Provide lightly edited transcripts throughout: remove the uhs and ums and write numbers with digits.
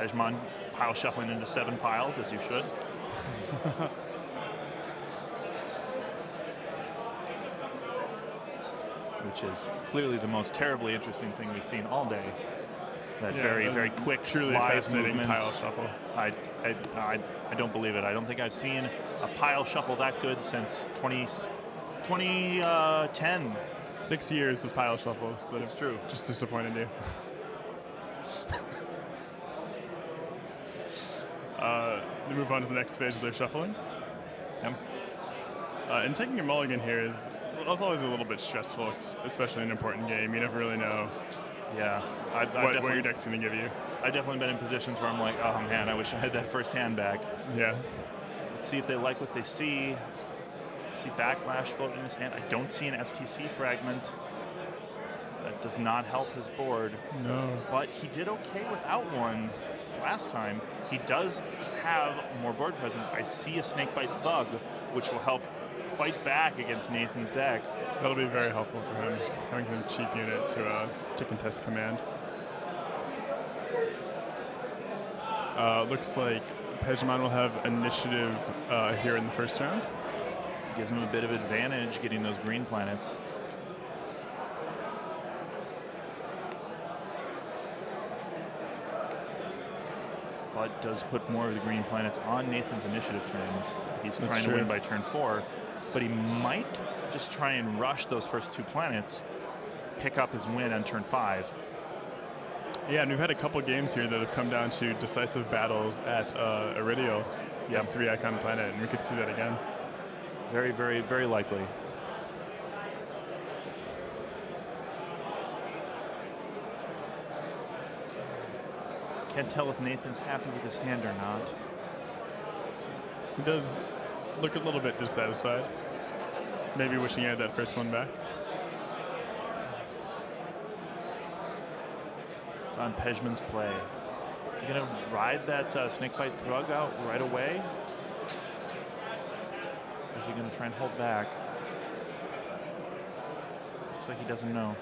Pejhmon pile shuffling into 7 piles, as you should. Which is clearly the most terribly interesting thing we've seen all day. That very quick, truly live fascinating movements. pile shuffle. I don't believe it. I don't think I've seen a pile shuffle that good since 2010. 6 years of pile shuffles that have true. Just disappointed you. They move on to the next phase of their shuffling. Yep. And taking a mulligan here is always a little bit stressful, especially in an important game. You never really know what your deck's going to give you. I've definitely been in positions where I'm like, oh man, I wish I had that first hand back. Yeah. Let's see if they like what they see. See backlash floating in his hand. I don't see an STC fragment. That does not help his board. No. But he did okay without one last time. He does have more board presence. I see a Snakebite Thug, which will help fight back against Nathan's deck. That'll be very helpful for him, having a cheap unit to contest command. Looks like Pejhmon will have initiative here in the first round. Gives him a bit of advantage getting those green planets. But does put more of the green planets on Nathan's initiative turns if he's trying to win by turn 4. But he might just try and rush those first 2 planets, pick up his win on turn 5. Yeah, and we've had a couple games here that have come down to decisive battles at Iridial, 3-icon planet, and we could see that again. Very likely. Can't tell if Nathan's happy with his hand or not. He does look a little bit dissatisfied. Maybe wishing he had that first one back. It's on Pejhmon's play. Is he going to ride that Snakebite Thrug out right away? Or is he going to try and hold back? Looks like he doesn't know.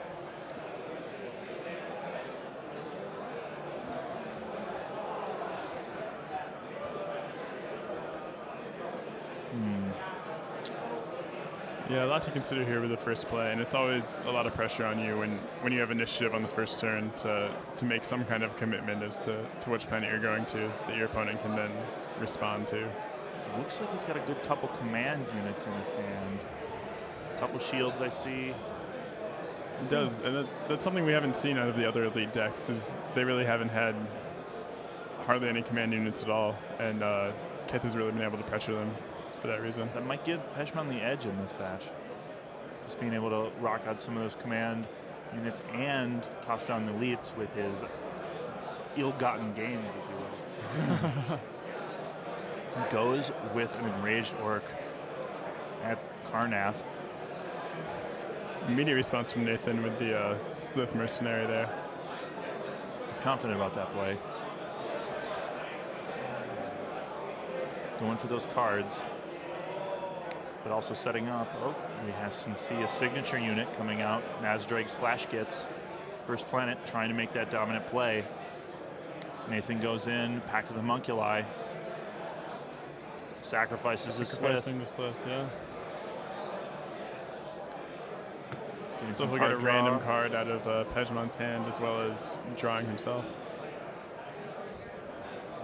Yeah, a lot to consider here with the first play, and it's always a lot of pressure on you when you have initiative on the first turn to make some kind of commitment as to which planet you're going to that your opponent can then respond to. Looks like he's got a good couple command units in his hand. A couple shields I see. It does, and that's something we haven't seen out of the other elite decks, is they really haven't had hardly any command units at all, and Kith has really been able to pressure them for that reason. That might give Pejhmon the edge in this batch. Just being able to rock out some of those command units and toss down the elites with his ill-gotten gains, if you will. Goes with an enraged orc at Karnath. Immediate response from Nathan with the Slith Mercenary there. He's confident about that play. Going for those cards, but also setting up. Oh, we see a signature unit coming out. Nazdrag's Flash Gits. First planet trying to make that dominant play. Nathan goes in, Pact of the Homunculi. Sacrifices his Slith. The Slith, yeah. So he'll get a random card out of Pejhmon's hand as well as drawing himself.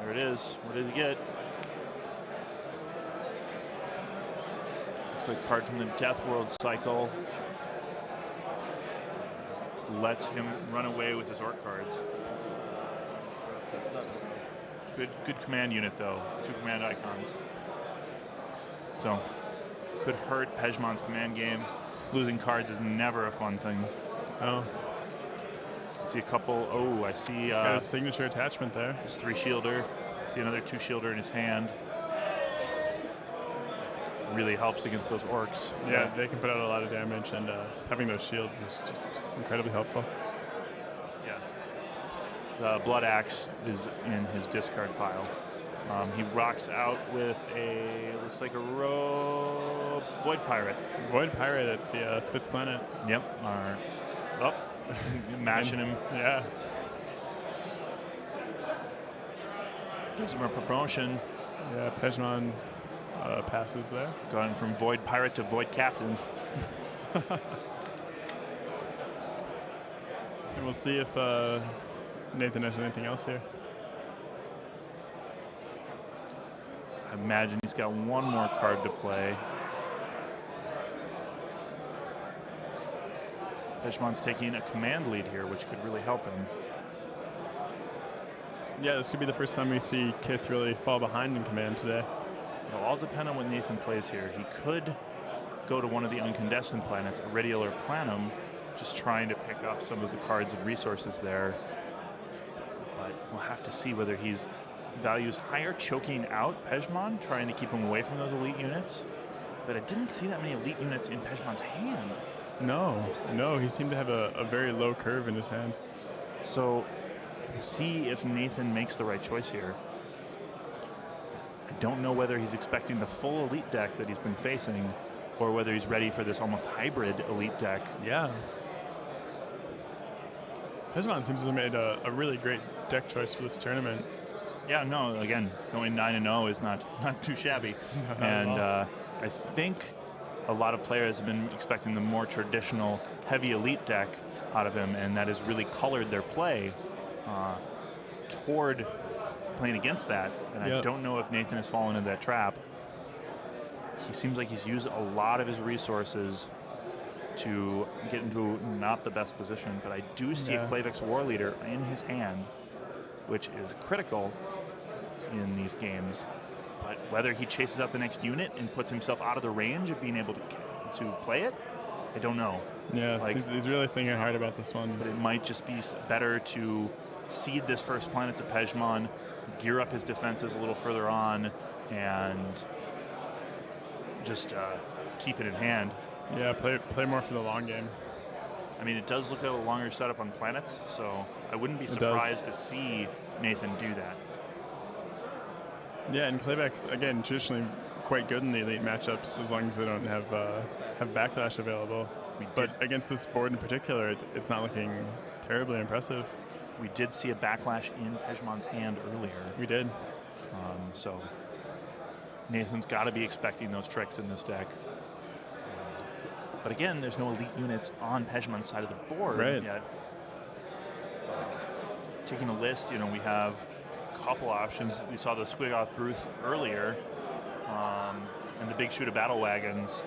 There it is. What does he get? Looks like a card from the Death World cycle. Lets him run away with his orc cards. Good command unit though. 2 command icons. So could hurt Pejhmon's command game. Losing cards is never a fun thing. Oh. See a couple. Oh, I see. He's got his signature attachment there. His 3-shielder. I see another 2-shielder in his hand. Really helps against those orcs. Yeah, they can put out a lot of damage, and having those shields is just incredibly helpful. Yeah. The Blood Axe is in his discard pile. He rocks out with looks like a Void Pirate. Void Pirate at the 5th planet. Yep. Matching him. Yeah. Gives him a promotion. Yeah, Pejhmon passes there. Going from Void Pirate to Void Captain. And we'll see if Nathan has anything else here. I imagine he's got one more card to play. Pejhmon's taking a command lead here, which could really help him. Yeah, this could be the first time we see Kith really fall behind in command today. It'll all depend on what Nathan plays here. He could go to one of the uncondescent planets, Iridial or Planum, just trying to pick up some of the cards and resources there. But we'll have to see whether he's values higher choking out Pejhmon, trying to keep him away from those elite units. But I didn't see that many elite units in Pejhmon's hand. No, he seemed to have a very low curve in his hand. So we'll see if Nathan makes the right choice here. I don't know whether he's expecting the full elite deck that he's been facing, or whether he's ready for this almost hybrid elite deck. Yeah. Pejhmon seems to have made a really great deck choice for this tournament. Yeah, no, again, going 9-0 is not too shabby. And I think a lot of players have been expecting the more traditional heavy elite deck out of him, and that has really colored their play toward playing against that. And I don't know if Nathan has fallen into that trap. He seems like he's used a lot of his resources to get into not the best position, but I do see a Klavex War Leader in his hand, which is critical in these games. But whether he chases out the next unit and puts himself out of the range of being able to play it, I don't know. Yeah, like, he's really thinking hard about this one. But it might just be better to seed this first planet to Pejhmon, gear up his defenses a little further on, and just keep it in hand. Yeah, play more for the long game. I mean, it does look like a longer setup on planets, so I wouldn't be surprised to see Nathan do that. Yeah, and Klavex, again, traditionally quite good in the elite matchups as long as they don't have backlash available. But against this board in particular, it's not looking terribly impressive. We did see a backlash in Pejhmon's hand earlier. We did. So Nathan's got to be expecting those tricks in this deck. But again, there's no elite units on Pejhmon's side of the board yet. Taking a list, we have a couple options. We saw the Squiggoth Bruth earlier, and the big Shoot of Battle Wagons.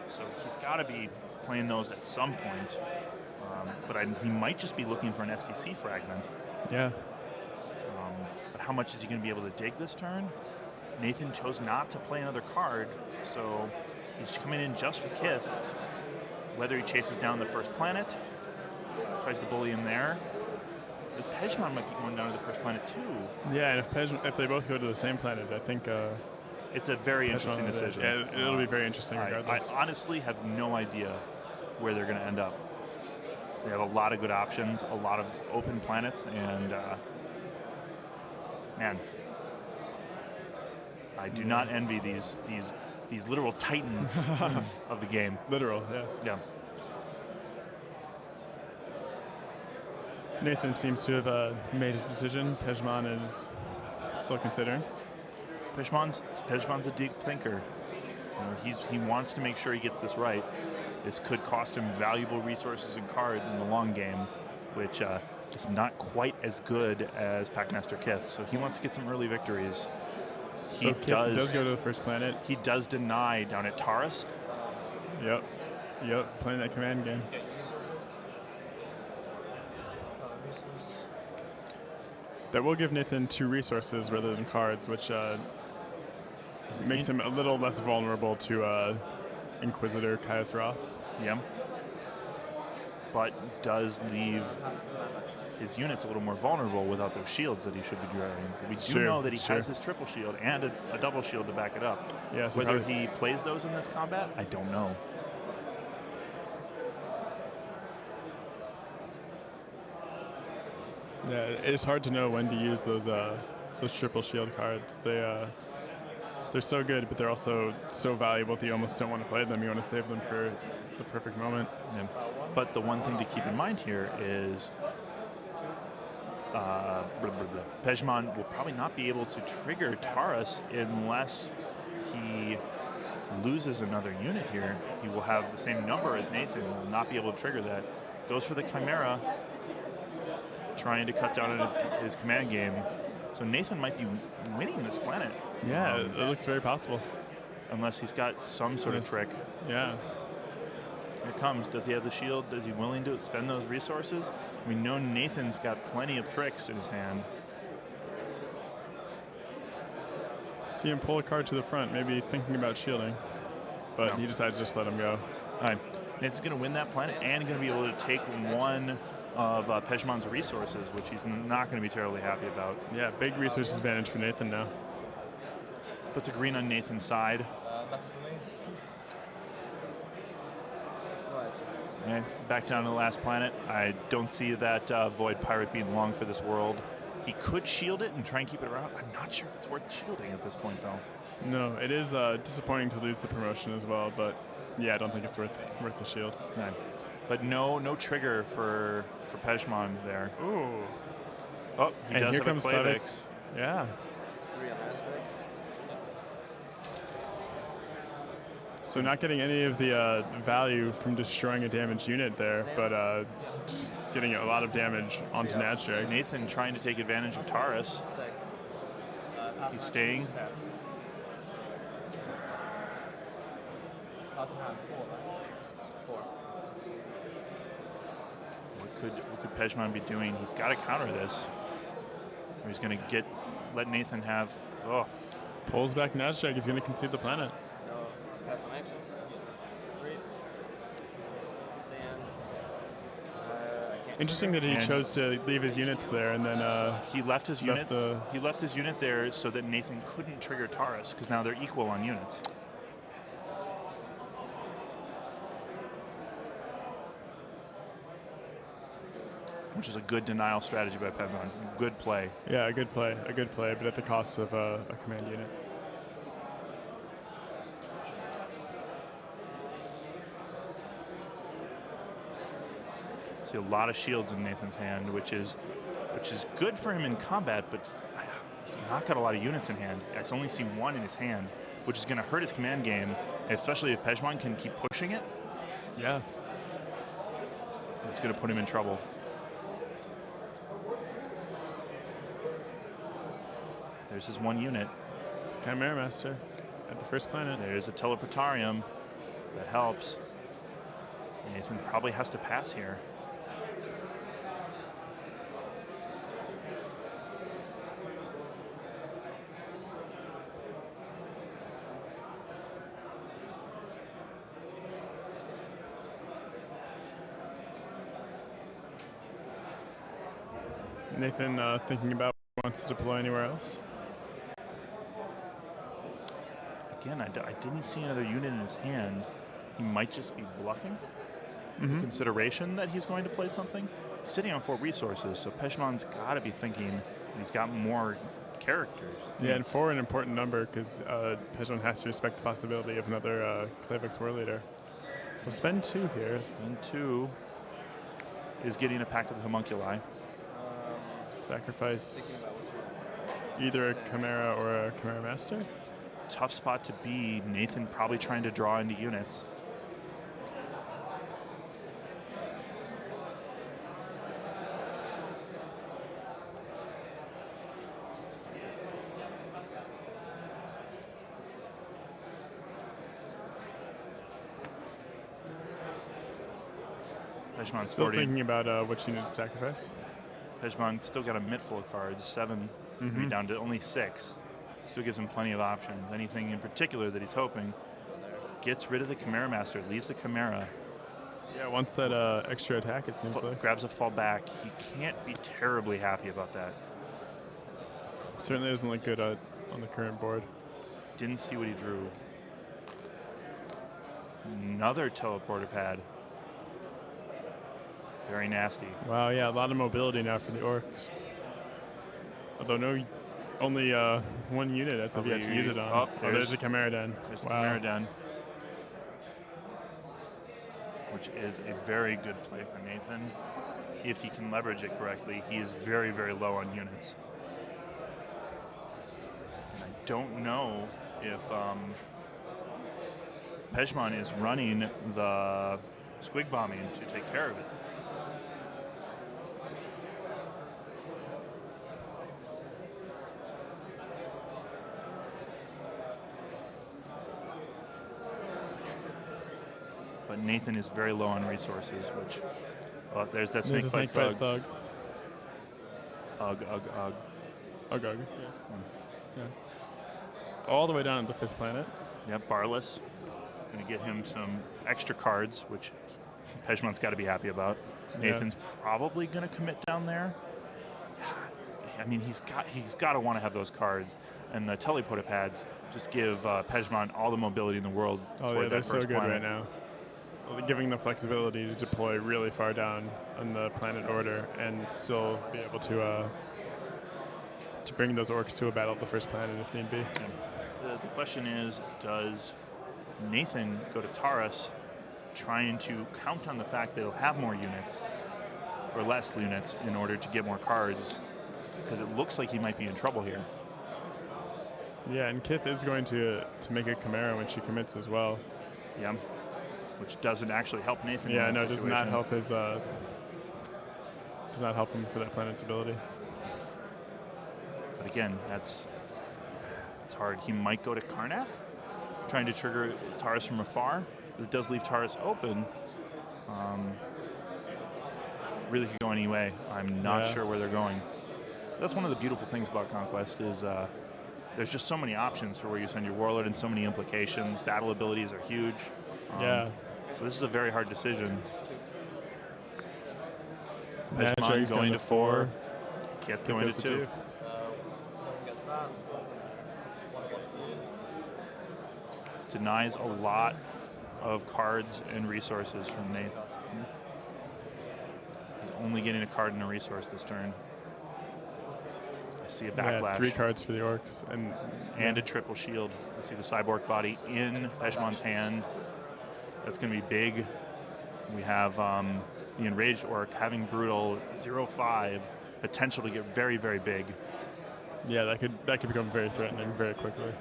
So he's got to be playing those at some point. But he might just be looking for an STC fragment. Yeah. But how much is he going to be able to dig this turn? Nathan chose not to play another card, so he's coming in just for Kith. Whether he chases down the first planet, tries to bully him there. Pejhmon might be going down to the first planet too. Yeah, and if they both go to the same planet, I think it's a very interesting decision. Yeah, it'll be very interesting regardless. I honestly have no idea where they're going to end up. They have a lot of good options, a lot of open planets, and man, I do not envy these literal titans of the game. Literal, yes. Yeah. Nathan seems to have made his decision. Pejhmon is still considering. Pejhmon's a deep thinker. He wants to make sure he gets this right. This could cost him valuable resources and cards in the long game, which is not quite as good as Packmaster Kith. So he wants to get some early victories. So Kith does go to the first planet. He does deny down at Taurus. Yep, playing that command game. That will give Nathan 2 resources rather than cards, which makes him a little less vulnerable to Inquisitor Caius Roth. Yeah. But does leave his units a little more vulnerable without those shields that he should be driving. We do know that he has his triple shield and a double shield to back it up. Yeah, so whether he plays those in this combat, I don't know. Yeah, it's hard to know when to use those triple shield cards. They're so good, but they're also so valuable that you almost don't want to play them. You want to save them for the perfect moment. Yeah. But the one thing to keep in mind here is Pejhmon will probably not be able to trigger Taurus unless he loses another unit here. He will have the same number as Nathan, will not be able to trigger that. Goes for the Chimera, trying to cut down on his command game. So Nathan might be winning this planet. Yeah, it looks very possible. Unless he's got some sort of trick. Yeah. Here it comes. Does he have the shield? Is he willing to spend those resources? We know Nathan's got plenty of tricks in his hand. See him pull a card to the front, maybe thinking about shielding. But he decides to just let him go. All right. Nathan's going to win that planet and going to be able to take one of Pejhmon's resources, which he's not going to be terribly happy about. Yeah, big resource advantage for Nathan now. Puts a green on Nathan's side. Okay, back down to the last planet. I don't see that Void Pirate being long for this world. He could shield it and try and keep it around. I'm not sure if it's worth shielding at this point, though. No, it is disappointing to lose the promotion as well, but yeah, I don't think it's worth the shield. No. But no trigger for Pejhmon there. Ooh. Oh, he and does here have comes a Klavix. Klavix. Yeah. So not getting any of the value from destroying a damaged unit there, but just getting a lot of damage onto Nadstrike. Nathan trying to take advantage of Taurus. He's staying. What could Pejhmon be doing? He's got to counter this. Or he's going to let Nathan have. Oh. Pulls back Nadstrike. He's going to concede the planet. Pass on actions. Read. Stand. Interesting that he chose to leave his units there, and then he left his unit. He left his unit there so that Nathan couldn't trigger Taurus, because now they're equal on units. Which is a good denial strategy by Pejhmon. Good play. Yeah, a good play, but at the cost of a command unit. See a lot of shields in Nathan's hand, which is good for him in combat, but he's not got a lot of units in hand. I only see one in his hand, which is going to hurt his command game, especially if Pejhmon can keep pushing it. Yeah. It's going to put him in trouble. There's his one unit. It's a Chimera Master at the first planet. There's a Teleportarium. That helps. Nathan probably has to pass here. Nathan thinking about wants to deploy anywhere else. Again, I didn't see another unit in his hand. He might just be bluffing. The consideration that he's going to play something. He's sitting on 4 resources, so Pejhmon's got to be thinking that he's got more characters. Yeah, and 4 an important number because Pejhmon has to respect the possibility of another Klavix War Leader. We'll spend 2 here. Spend 2 is getting a Pact of the Homunculi. Sacrifice either a Chimera or a Chimera Master. Tough spot to be. Nathan probably trying to draw into units. Pejhmon's still thinking about what you need to sacrifice. Pejhmon still got a mitt full of cards, 7, maybe down to only 6. Still gives him plenty of options. Anything in particular that he's hoping. Gets rid of the Chimera Master, leaves the Chimera. Yeah, wants that extra attack, it seems like. Grabs a fall back. He can't be terribly happy about that. Certainly doesn't look good on the current board. Didn't see what he drew. Another teleporter pad. Very nasty. Wow, yeah, a lot of mobility now for the Orcs. Although only 1 unit that's if you have to use it on. Oh, there's a Chimera Den. There's the Chimera Den. Which is a very good play for Nathan. if he can leverage it correctly, he is very, very low on units. And I don't know if Pejhmon is running the squig bombing to take care of it. But Nathan is very low on resources, which, well, there's that There's a snake snake bite thug. Ugh. Ugh. Yeah. Yeah. All the way down to the 5th planet. Yep, Barless. Going to get him some extra cards, which Pejhmon's got to be happy about. Yeah. Nathan's probably going to commit down there. I mean, he's got to want to have those cards, and the teleportapads just give Pejhmon all the mobility in the world. Oh toward yeah, they're that so first good planet. right now. Giving the flexibility to deploy really far down on the planet order and still be able to bring those orcs to a battle at the first planet if need be. Yeah. The question is, does Nathan go to Taurus trying to count on the fact that he'll have more units or less units in order to get more cards? Because it looks like he might be in trouble here. Yeah, and Kith is going to make a Chimera when she commits as well. Yeah, which doesn't actually help Nathan. Yeah, in that no, it does not situation. help his. Does not help him for that planet's ability. But again, it's hard. He might go to Karnath, trying to trigger Taurus from afar. But it does leave Taurus open. Really could go any way. I'm not sure where they're going. That's one of the beautiful things about Conquest is there's just so many options for where you send your warlord and so many implications. Battle abilities are huge. So this is a very hard decision. Pejhmon going to 4. Kith going to 2. Gets that. Denies a lot of cards and resources from Nathan. He's only getting a card and a resource this turn. I see a backlash. Yeah, 3 cards for the orcs and a triple shield. I see the cyborg body in Pejhmon's hand. That's going to be big. We have the enraged orc having brutal 0/5 potential to get very, very big. Yeah, that could become very threatening very quickly.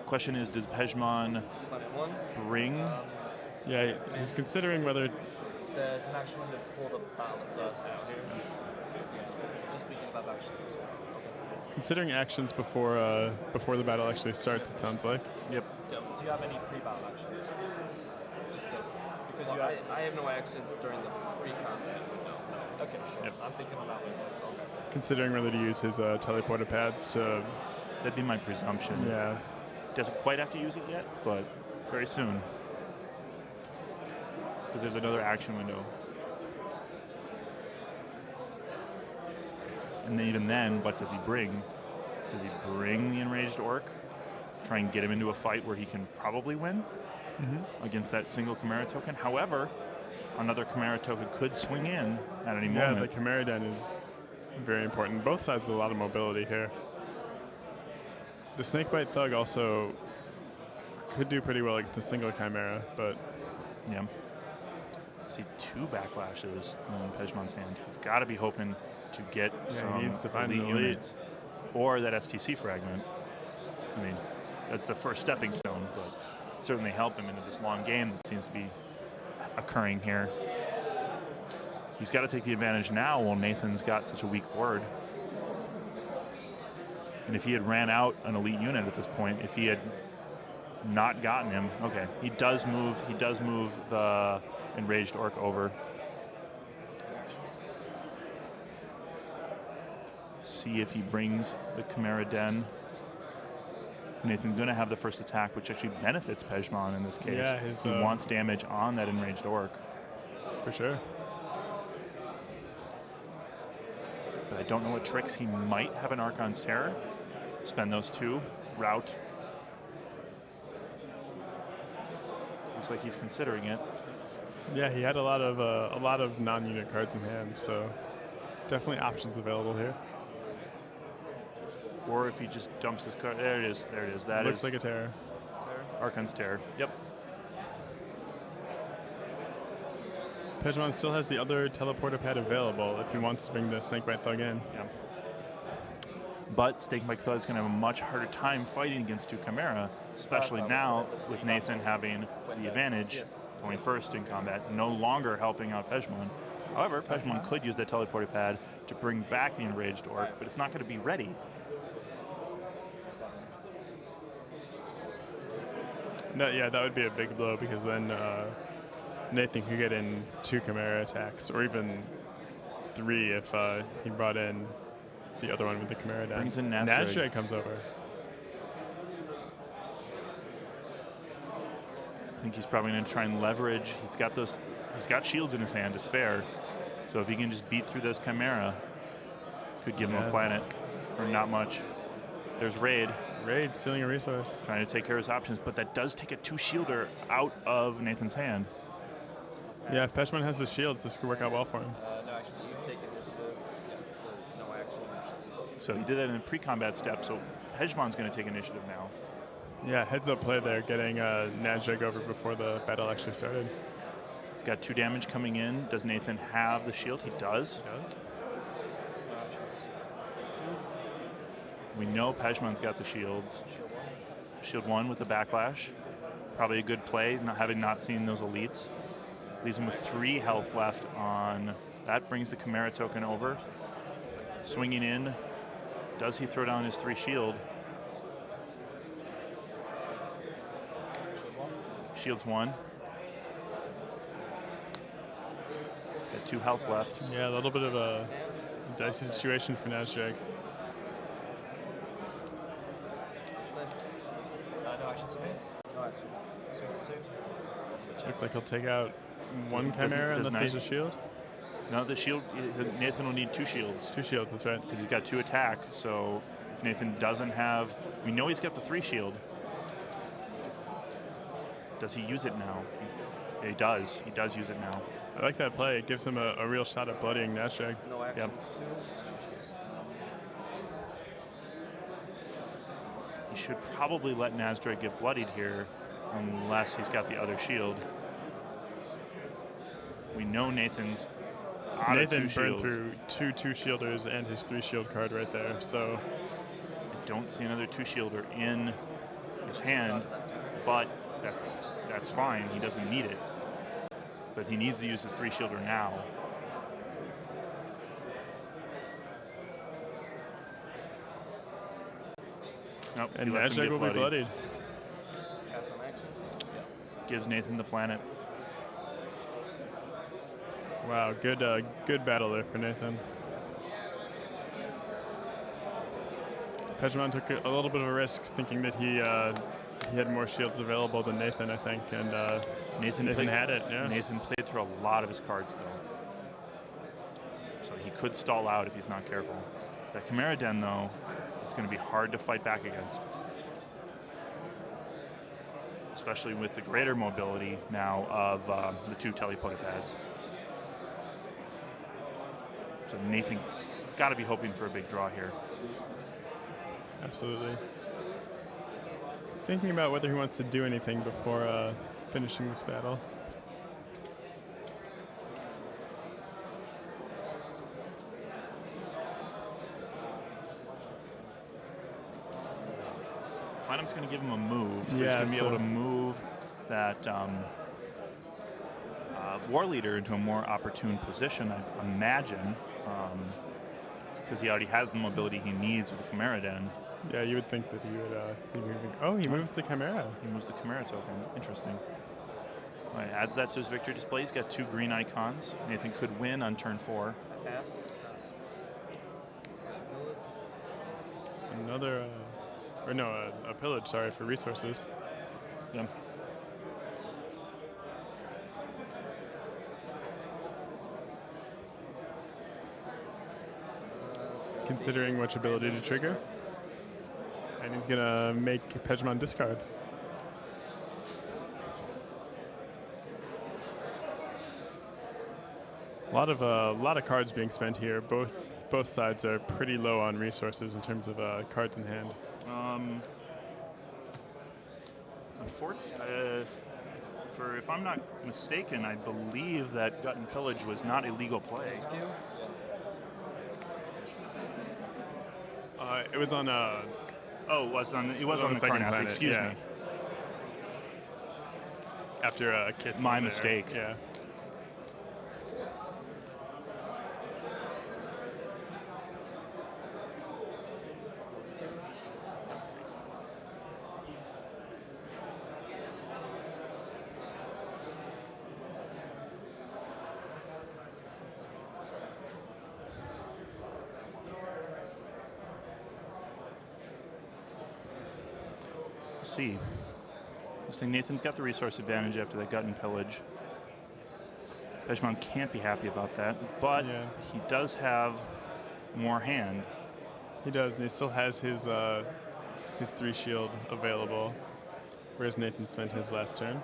Question is, does Pejhmon bring? Yeah, he's considering whether. There's an action window before the battle at first. Just thinking about actions also. Considering actions before the battle actually starts, it sounds like. Yep. Do you have any pre-battle actions? Just because I have no actions during the pre-combat window. No. Okay, sure. Yep. I'm thinking about it. Okay. Considering whether to use his teleporter pads to. That'd be my presumption. Yeah. Doesn't quite have to use it yet, but very soon. Because there's another action window. And then even then, what does he bring? Does he bring the enraged orc? Try and get him into a fight where he can probably win against that single Chimera token. However, another Chimera token could swing in at any moment. Yeah, the Chimera Den is very important. Both sides have a lot of mobility here. The Snakebite Thug also could do pretty well against a single Chimera, but... Yeah. I see 2 backlashes in Pejhmon's hand. He's got to be hoping to get some he needs to find elite an elite. units. Or that STC fragment. I mean, that's the first stepping stone, but certainly help him into this long game that seems to be occurring here. He's got to take the advantage now while Nathan's got such a weak board. And if he had ran out an elite unit at this point, if he had not gotten him, okay, he does move the enraged orc over. See if he brings the Chimera Den. Nathan's going to have the first attack, which actually benefits Pejhmon in this case. Yeah, he wants damage on that enraged orc. For sure. But I don't know what tricks he might have an Archon's Terror. Spend those 2. Route. Looks like he's considering it. Yeah, he had a lot of non-unit cards in hand, so definitely options available here. Or if he just dumps his card. There it is. There it is. That looks is like a Terror. Archon's Terror. Yep. Pejhmon still has the other teleporter pad available if he wants to bring the Snakebite Thug in. Yeah. But Snakebite Thug is going to have a much harder time fighting against 2 Chimera, especially now with Nathan having the advantage, going first in combat, no longer helping out Pejhmon. However, Pejhmon could use that teleporter pad to bring back the enraged orc, but it's not going to be ready. Yeah, that would be a big blow because then Nathan could get in 2 Chimera attacks, or even 3 if he brought in the other one with the Chimera down. Brings in Nazdrag. Nazdrag comes over. I think he's probably going to try and leverage. He's got shields in his hand to spare. So if he can just beat through this Chimera, could give him a planet for not much. There's Raid. Raid stealing a resource. Trying to take care of his options, but that does take a 2-shielder out of Nathan's hand. Yeah, if Pejhmon has the shields, this could work out well for him. No action, so you take initiative. Yeah, for no action. So he did that in the pre-combat step, so Pejhmon's going to take initiative now. Yeah, heads up play there, getting Nazdrag over before the battle actually started. He's got 2 damage coming in. Does Nathan have the shield? He does. He does. No actions. We know Pejhmon's got the shields. Shield 1 with the backlash. Probably a good play, having not seen those elites. Leaves him with 3 health left on. That brings the Chimera token over. Swinging in. Does he throw down his 3 shield? Shields 1. Got 2 health left. Yeah, a little bit of a dicey situation for Nazdrag. No action space. No action. Swing for 2. Looks like he'll take out 1 Chimera unless there's a shield. No, the shield. Nathan will need 2 shields. 2 shields, that's right. Because he's got 2 attack. So if Nathan doesn't have, we know he's got the 3 shield. Does he use it now? He does. He does use it now. I like that play. It gives him a real shot at bloodying Nazdrag. No actions. Yep. 2 actions. He should probably let Nazdrag get bloodied here, unless he's got the other shield. We know Nathan's out of 2 Nathan burned shields. through 2 2-shielders and his 3-shield card right there. So I don't see another 2-shielder in his hand, but that's fine. He doesn't need it. But he needs to use his 3-shielder now. Nope, and he lets him Nazdrag get will be bloodied. Cast on action. Gives Nathan the planet. Wow, good battle there for Nathan. Pejhmon took a little bit of a risk, thinking that he had more shields available than Nathan, I think, and Nathan had it. Yeah. Nathan played through a lot of his cards, though. So he could stall out if he's not careful. That Chimera Den, though, it's going to be hard to fight back against. Especially with the greater mobility now of the 2 teleporter pads. So Nathan got to be hoping for a big draw here. Absolutely. Thinking about whether he wants to do anything before finishing this battle. Platinum's going to give him a move, so he's Yeah, going to be able to move that War Leader into a more opportune position, I imagine, because he already has the mobility he needs with the Chimera Den. Yeah, you would think that he would be moving. Oh, he moves the Chimera. He moves the Chimera token. Interesting. All right, adds that to his victory display. He's got 2 green icons. Nathan could win on turn 4. Pass. Another, a pillage, sorry, for resources. Yeah. Considering which ability to trigger. And he's gonna make Pejhmon discard. A lot of cards being spent here. Both sides are pretty low on resources in terms of cards in hand. For, if I'm not mistaken, I believe that Gut and Pillage was not a legal play. It was on. Oh, it was on the second Karnath. planet, Excuse yeah. me. After Kith. My went there. mistake. Yeah. See. Looks like Nathan's got the resource advantage after that Gut and Pillage. Pejhmon can't be happy about that, but Yeah. he does have more hand. He does, and he still has his 3 shield available, whereas Nathan spent his last turn.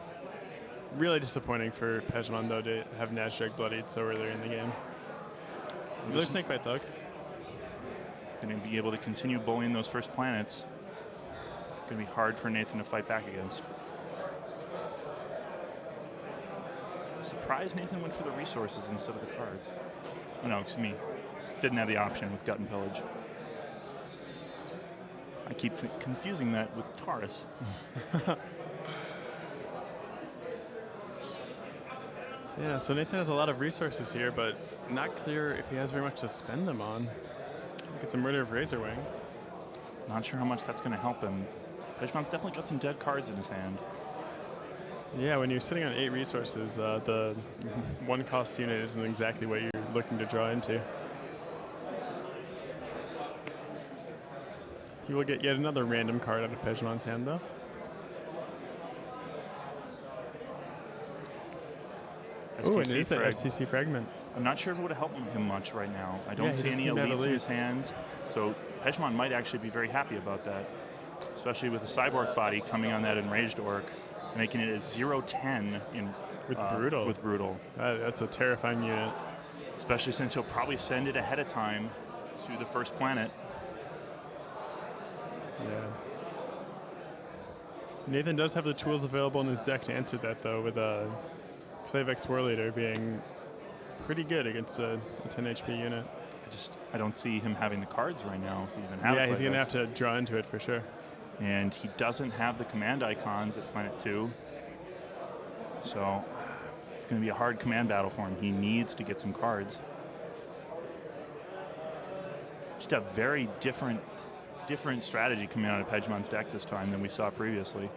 Really disappointing for Pejhmon, though, to have Nazdrag bloodied so early in the game. Another Snake Bite Thug. Going to be able to continue bullying those first planets. Going to be hard for Nathan to fight back against. Surprised Nathan went for the resources instead of the cards. Oh, no, excuse me. Didn't have the option with Gut and Pillage. I keep confusing that with Taurus. Yeah, so Nathan has a lot of resources here, but not clear if he has very much to spend them on. Get some Murder of Razor Wings. Not sure how much that's going to help him. Pejhmon's definitely got some dead cards in his hand. Yeah, when you're sitting on 8 resources, the 1-cost unit isn't exactly what you're looking to draw into. You will get yet another random card out of Pejhmon's hand, though. Oh, and it is the SCC Fragment. I'm not sure if it would have helped him much right now. I don't Yeah, see he any doesn't have elites in his elites. hands. So Pejhmon might actually be very happy about that, especially with the Cyborg body coming on that Enraged Orc, making it a 0-10 in With Brutal. With Brutal. That's a terrifying unit. Especially since he'll probably send it ahead of time to the first planet. Yeah. Nathan does have the tools available in his deck to answer that, though, with Klavex Warleader being pretty good against a 10 HP unit. I don't see him having the cards right now to even have. Yeah, he's going to Klavex. have to draw into it for sure. And he doesn't have the command icons at Planet 2. So it's going to be a hard command battle for him. He needs to get some cards. Just a very different strategy coming out of Pejhmon's deck this time than we saw previously.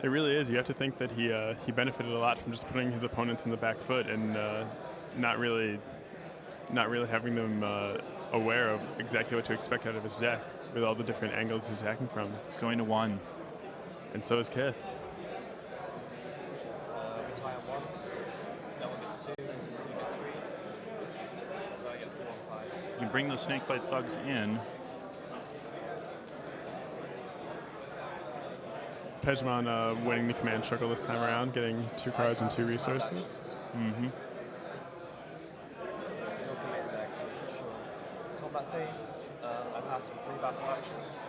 It really is. You have to think that he benefited a lot from just putting his opponents in the back foot and not really having them aware of exactly what to expect out of his deck with all the different angles he's attacking from. He's going to 1. And so is Kith. We tie up 1. That one gets 2. You get 3. So I get 4 and 5. You bring those Snakebite Thugs in. Pejhmon winning the command struggle this time around, getting 2 cards and 2 resources. Mm-hmm. No command actions. Sure. Combat phase. I pass some 3 battle actions.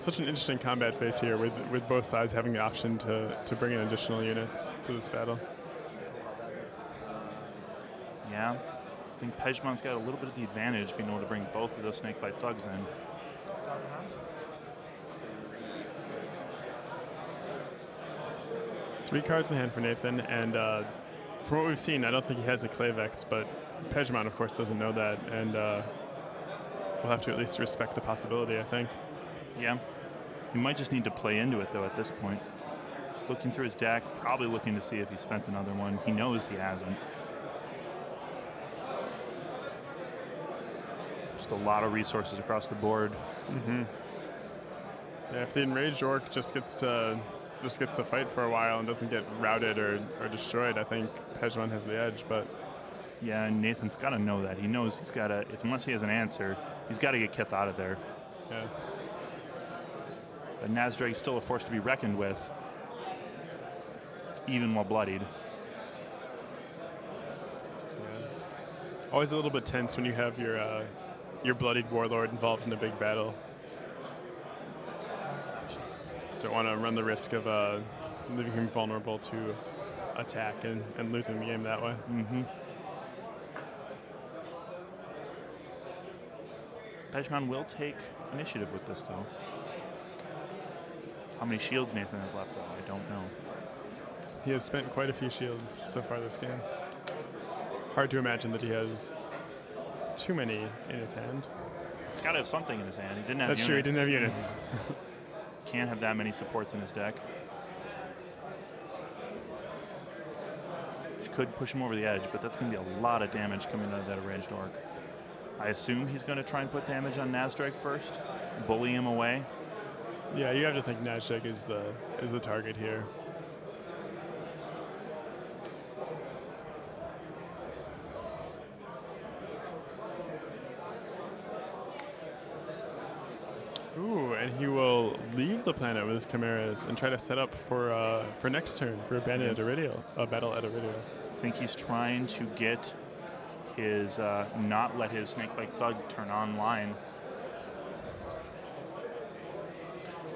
Such an interesting combat phase here with both sides having the option to bring in additional units to this battle. Yeah. I think Pejhmon's got a little bit of the advantage being able to bring both of those Snakebite Thugs in. Cards in hand. 3 cards in hand for Nathan, and from what we've seen, I don't think he has a Klavex, but Pejhmon, of course, doesn't know that, and we'll have to at least respect the possibility, I think. Yeah. He might just need to play into it, though, at this point. Just looking through his deck, probably looking to see if he spent another one. He knows he hasn't. Just a lot of resources across the board. Mm-hmm. Yeah, if the Enraged Orc just gets to fight for a while and doesn't get routed or destroyed, I think Pejhmon has the edge, but... Yeah, and Nathan's got to know that. He knows he's got to, unless he has an answer, he's got to get Kith out of there. Yeah. But Nazdrag's still a force to be reckoned with, even while bloodied. Yeah. Always a little bit tense when you have your bloodied warlord involved in a big battle. Don't want to run the risk of leaving him vulnerable to attack and losing the game that way. Mm-hmm. Pejhmon will take initiative with this, though. How many shields Nathan has left, though, I don't know. He has spent quite a few shields so far this game. Hard to imagine that he has too many in his hand. He's got to have something in his hand. He didn't have That's units. true, he didn't have units. Can't have that many supports in his deck. Which could push him over the edge, but that's going to be a lot of damage coming out of that ranged orc. I assume he's going to try and put damage on Nazdrag first, bully him away. Yeah, you have to think Nazdrag is the target here. Ooh, and he will leave the planet with his chimeras and try to set up for next turn for a battle at Iridio. I think he's trying to get his not let his Snakebite Thug turn online.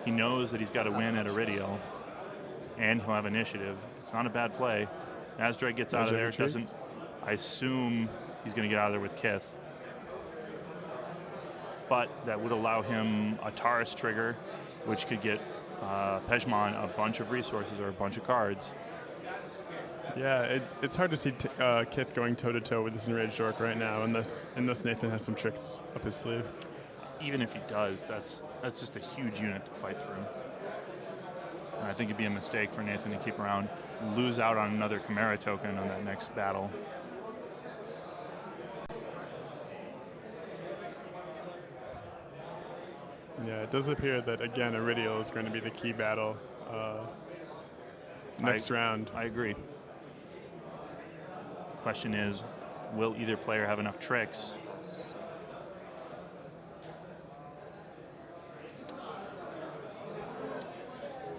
He knows that he's got to win at Iridio, and he'll have initiative. It's not a bad play. Nazdrag gets out of there. Doesn't. I assume he's going to get out of there with Kith. But that would allow him a Taurus trigger, which could get Pejhmon a bunch of resources or a bunch of cards. Yeah, it's hard to see Kith going toe-to-toe with this enraged orc right now, unless Nathan has some tricks up his sleeve. Even if he does, that's just a huge unit to fight through. And I think it'd be a mistake for Nathan to keep around, lose out on another Chimera token on that next battle. Yeah, it does appear that, again, Iridio is going to be the key battle next round. I agree. Question is, will either player have enough tricks?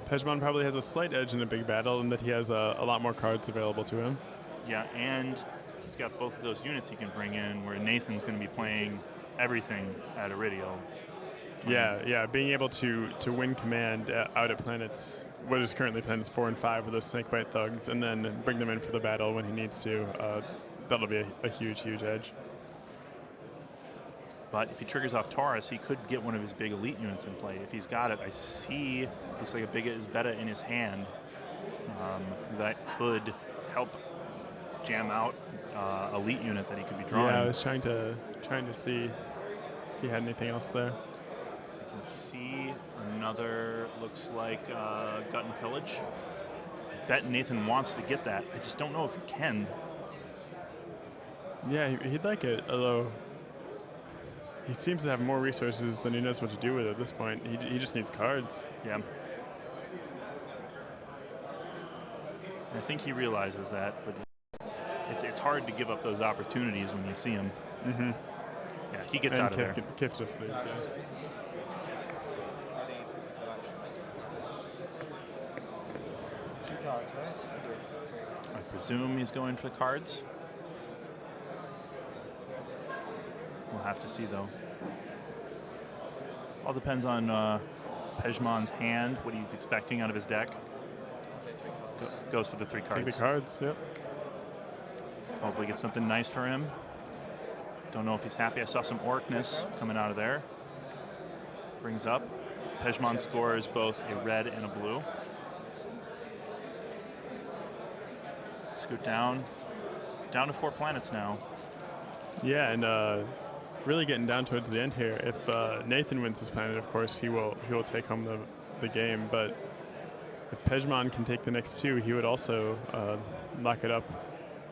Pejhmon probably has a slight edge in a big battle in that he has a lot more cards available to him. Yeah, and he's got both of those units he can bring in, where Nathan's going to be playing everything at Iridio. Yeah, being able to win command out at planets, what is currently planets 4 and 5 with those Snakebite Thugs, and then bring them in for the battle when he needs to, that'll be a huge, huge edge. But if he triggers off Taurus, he could get one of his big elite units in play. If he's got it, I see, looks like a big Isbeta in his hand. That could help jam out elite unit that he could be drawing. Yeah, I was trying to see if he had anything else there. I can see another, looks like Gut and Pillage. I bet Nathan wants to get that. I just don't know if he can. Yeah, he'd like it, although he seems to have more resources than he knows what to do with at this point. He just needs cards. Yeah. I think he realizes that, but it's hard to give up those opportunities when you see him. Mm-hmm. Yeah, he gets out of there. Kith just leaves, yeah. Two cards, right? I presume he's going for the cards. We'll have to see, though. All depends on Pejhmon's hand, what he's expecting out of his deck. Goes for the 3 cards. Take the cards, yep. Hopefully get something nice for him. Don't know if he's happy. I saw some Orcness coming out of there. Brings up. Pejhmon scores both a red and a blue. Scoot down. Down to 4 planets now. Yeah, and really getting down towards the end here. If Nathan wins this planet, of course, he will take home the game. But if Pejhmon can take the next 2, he would also lock it up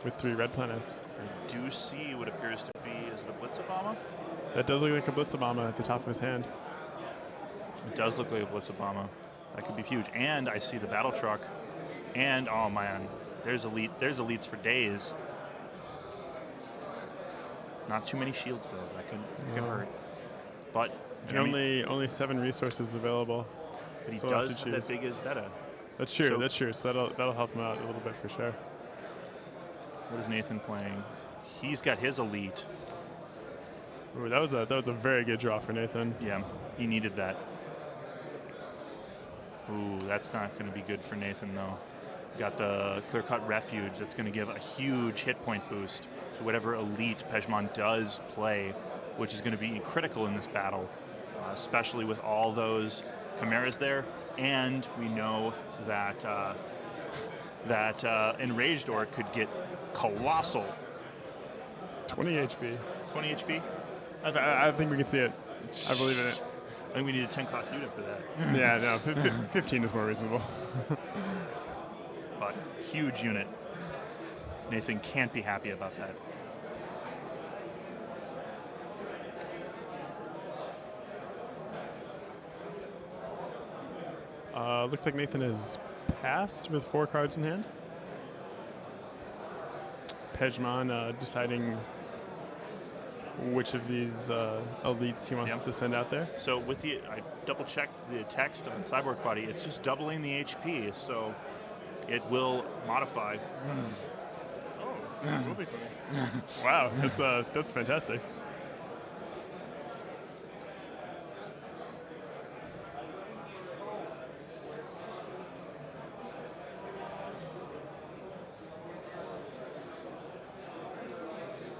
with 3 red planets. I do see what appears to be, is it a Blitzobama? That does look like a Blitzobama at the top of his hand. It does look like a Blitzobama. That could be huge. And I see the battle truck. And, oh man, there's elites for days. Not too many shields, though. That could hurt. But only 7 resources available. But he so does have that big Isbeta. That's true. That's true. So that'll help him out a little bit for sure. What is Nathan playing? He's got his elite. Ooh, that was a very good draw for Nathan. Yeah, he needed that. Ooh, that's not going to be good for Nathan, though. Got the clear-cut refuge. That's going to give a huge hit point boost to whatever elite Pejhmon does play, which is going to be critical in this battle, especially with all those chimeras there. And we know that Enraged Orc could get colossal. 20 HP. 20 HP? I think we can see it. I believe in it. I think we need a 10-cost unit for that. Yeah, no, 15 is more reasonable. But huge unit. Nathan can't be happy about that. Looks like Nathan has passed with 4 cards in hand. Pejhmon deciding which of these elites he wants to send out there. So with I double-checked the text on Cyborg Body. It's just doubling the HP, so it will modify. Oh, it's a movie to me. Wow, that's fantastic.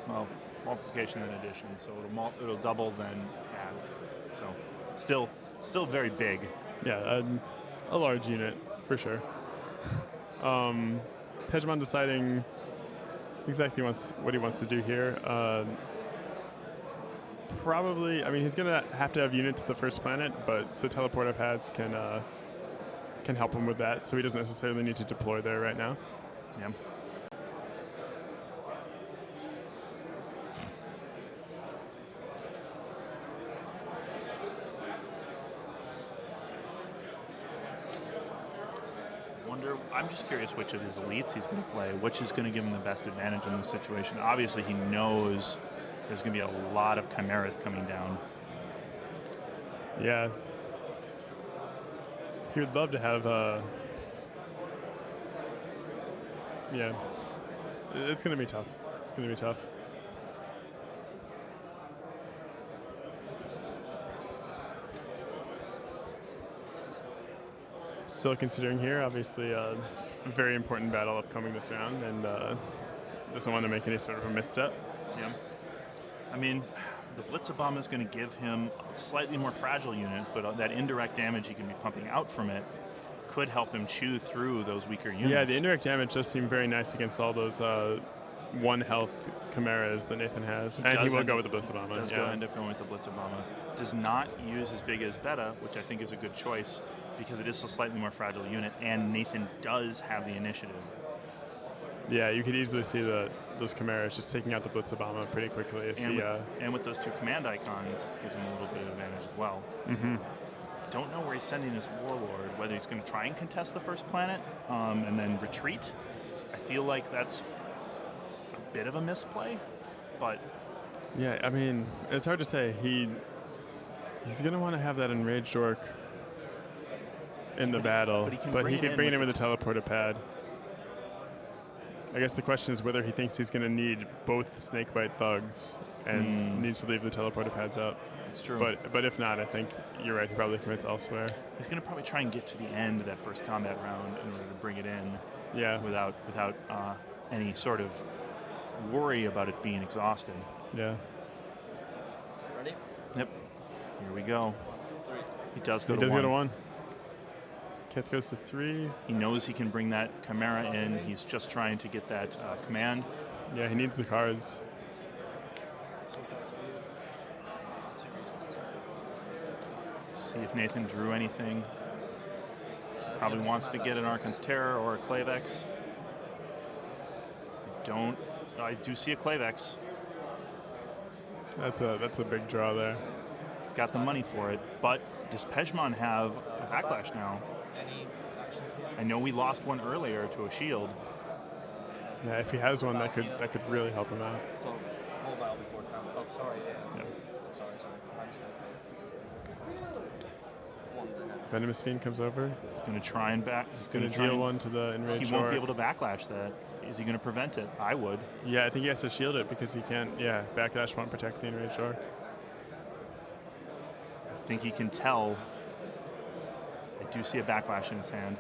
Well, multiplication and addition, so it'll double then add. So still very big. Yeah, a large unit for sure. Pejhmon deciding exactly what he wants to do here. Probably, I mean, he's gonna have to have units to the first planet, but the teleporter pads can help him with that, so he doesn't necessarily need to deploy there right now. Yeah. I'm just curious which of his elites he's going to play, which is going to give him the best advantage in this situation. Obviously, he knows there's going to be a lot of chimeras coming down. Yeah. He would love to have, yeah. It's going to be tough. It's going to be tough. Still considering here, obviously a very important battle upcoming this round, and doesn't want to make any sort of a misstep. Yeah. I mean, the Blitzabomb is going to give him a slightly more fragile unit, but that indirect damage he can be pumping out from it could help him chew through those weaker units. Yeah, the indirect damage does seem very nice against all those 1 health chimeras that Nathan has. And he will go with the Blitzabomb. Does end up going with the Blitzabomb. Does not use as big as Beta, which I think is a good choice, because it is a slightly more fragile unit, and Nathan does have the initiative. Yeah, you could easily see those chimeras just taking out the Blitzabomb pretty quickly. If and with those 2 command icons, gives him a little bit of advantage as well. Mm-hmm. Don't know where he's sending his Warlord, whether he's going to try and contest the first planet and then retreat. I feel like that's a bit of a misplay, but... Yeah, I mean, it's hard to say. He's going to want to have that Enraged Orc in the battle, but he can bring it in with a teleporter pad. I guess the question is whether he thinks he's going to need both Snakebite Thugs and needs to leave the teleporter pads out. That's true. But if not, I think you're right. He probably commits elsewhere. He's going to probably try and get to the end of that first combat round in order to bring it in. Yeah. Without any sort of worry about it being exhausted. Yeah. Ready? Yep. Here we go. 3. He does go he to 1. He does go to 1. Kith goes to 3. He knows he can bring that Chimera in. He's just trying to get that command. Yeah, he needs the cards. See if Nathan drew anything. Probably wants to get an Archon's Terror or a Clavex. I do see a Clavex. That's a big draw there. He's got the money for it, but does Pejhmon have a backlash now? Any actions here? I know we lost one earlier to a shield. Yeah, if he has one, that could really help him out. So mobile before combat. Oh, sorry. Yeah. Yep. Sorry. I missed that. Venomous Fiend comes over. He's going to try and back. He's going to deal one to the Enraged Orc. He won't be able to backlash that. Is he going to prevent it? I would. Yeah, I think he has to shield it because he can't. Yeah, backlash won't protect the Enraged Orc. I think he can tell. I do see a backlash in his hand.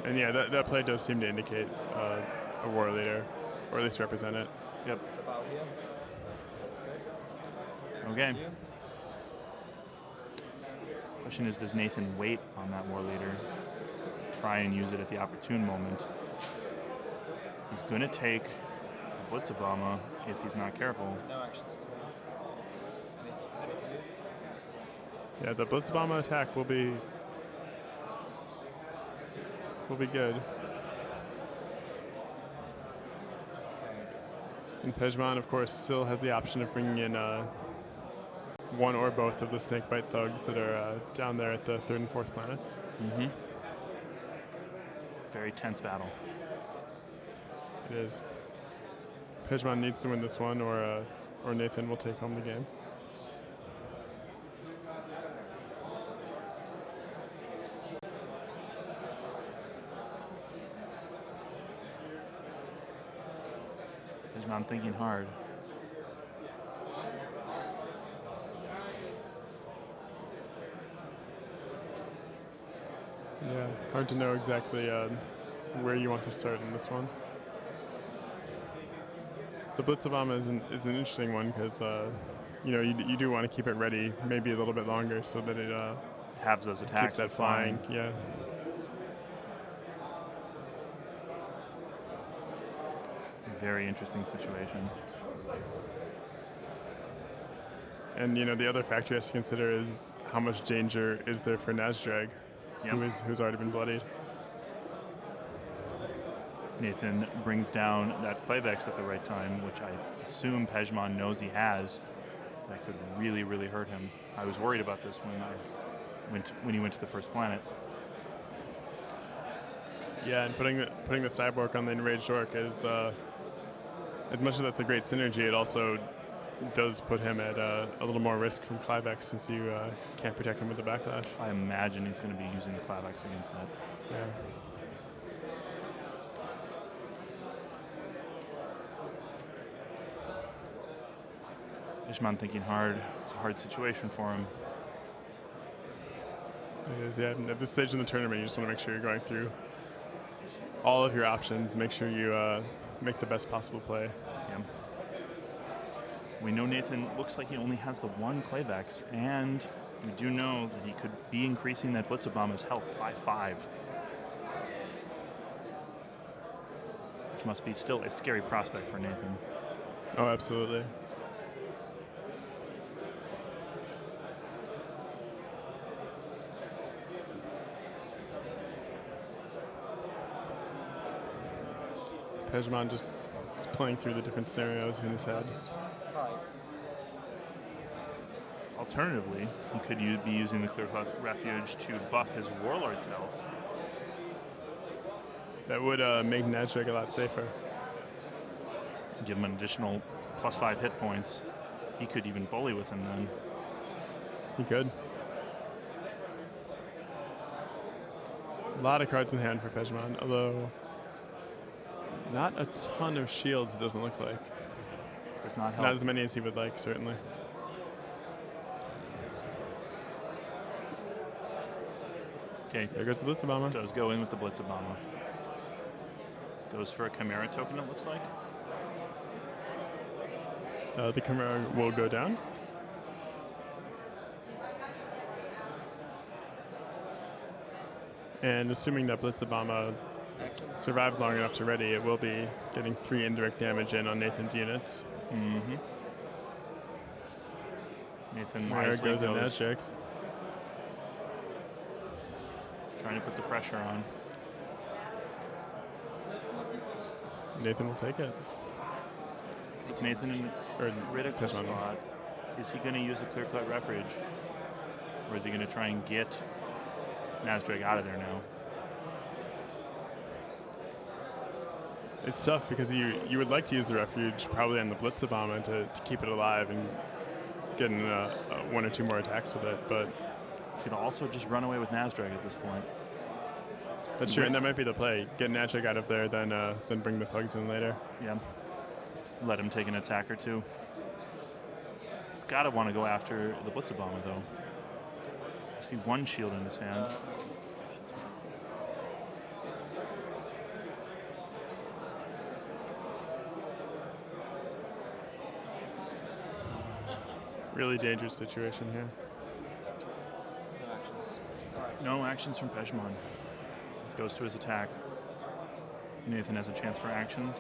And yeah, that play does seem to indicate a war leader, or at least represent it. Yep. It's about here. Okay. Question is, does Nathan wait on that war leader? Try and use it at the opportune moment. He's going to take a Blitzabama if he's not careful. No actions today. Yeah, the Blitzabama attack will be good. And Pejhmon, of course, still has the option of bringing in one or both of the Snakebite thugs that are down there at the 3rd and 4th planets. Very tense battle. It is. Pejhmon needs to win this one, or Nathan will take home the game. Pejhmon thinking hard. Yeah, hard to know exactly where you want to start in this one. The Blitzabama is an interesting one because you do want to keep it ready maybe a little bit longer so that it Have those attacks keeps that flying. Yeah. Very interesting situation. And the other factor he has to consider is how much danger is there for Nazdrag, who's already been bloodied. Nathan brings down that Clayvex at the right time, which I assume Pejhmon knows he has. That could really, really hurt him. I was worried about this when he went to the first planet. Yeah, and putting the cyborg on the enraged orc is, as much as that's a great synergy, it also does put him at a little more risk from Clayvex since you can't protect him with the backlash. I imagine he's going to be using the Clayvex against that. Yeah. Pejhmon thinking hard. It's a hard situation for him. It is, yeah. And at this stage in the tournament, you just want to make sure you're going through all of your options. Make sure you make the best possible play. Yeah. We know Nathan looks like he only has the one Clayvex, and we do know that he could be increasing that Blitzabama's health by 5. Which must be still a scary prospect for Nathan. Oh, absolutely. Pejhmon just is playing through the different scenarios in his head. 5. Alternatively, he could be using the Clear Cut Refuge to buff his Warlord's health. That would make Nazdrag a lot safer. Give him an additional +5 hit points. He could even bully with him then. He could. A lot of cards in hand for Pejhmon, although not a ton of shields, it doesn't look like. Does not help. Not as many as he would like, certainly. Okay. There goes the Blitzabama. Does go in with the Blitzabama. Goes for a Chimera token, it looks like. The Chimera will go down. And assuming that Blitzabama survives long enough to ready, it will be getting 3 indirect damage in on Nathan's units. Mm-hmm. Nathan There wisely goes a Nazdrag. trying to put the pressure on. Nathan will take it. It's Nathan in a critical Pejhmon. spot. Is he going to use the Clear Cut Refuge? Or is he going to try and get Nazdrag out of there now? It's tough because you would like to use the refuge probably on the Blitzabama to keep it alive and get in 1 or 2 more attacks with it, but You could also just run away with Nazdrag at this point. that's true, and that might be the play. Get Nazdrag out of there, then bring the thugs in later. Yeah. Let him take an attack or 2. He's got to want to go after the Blitzabama, though. see one shield in his hand. Really dangerous situation here. No actions. All right. No actions from Pejhmon. Goes to his attack. Nathan has a chance for actions.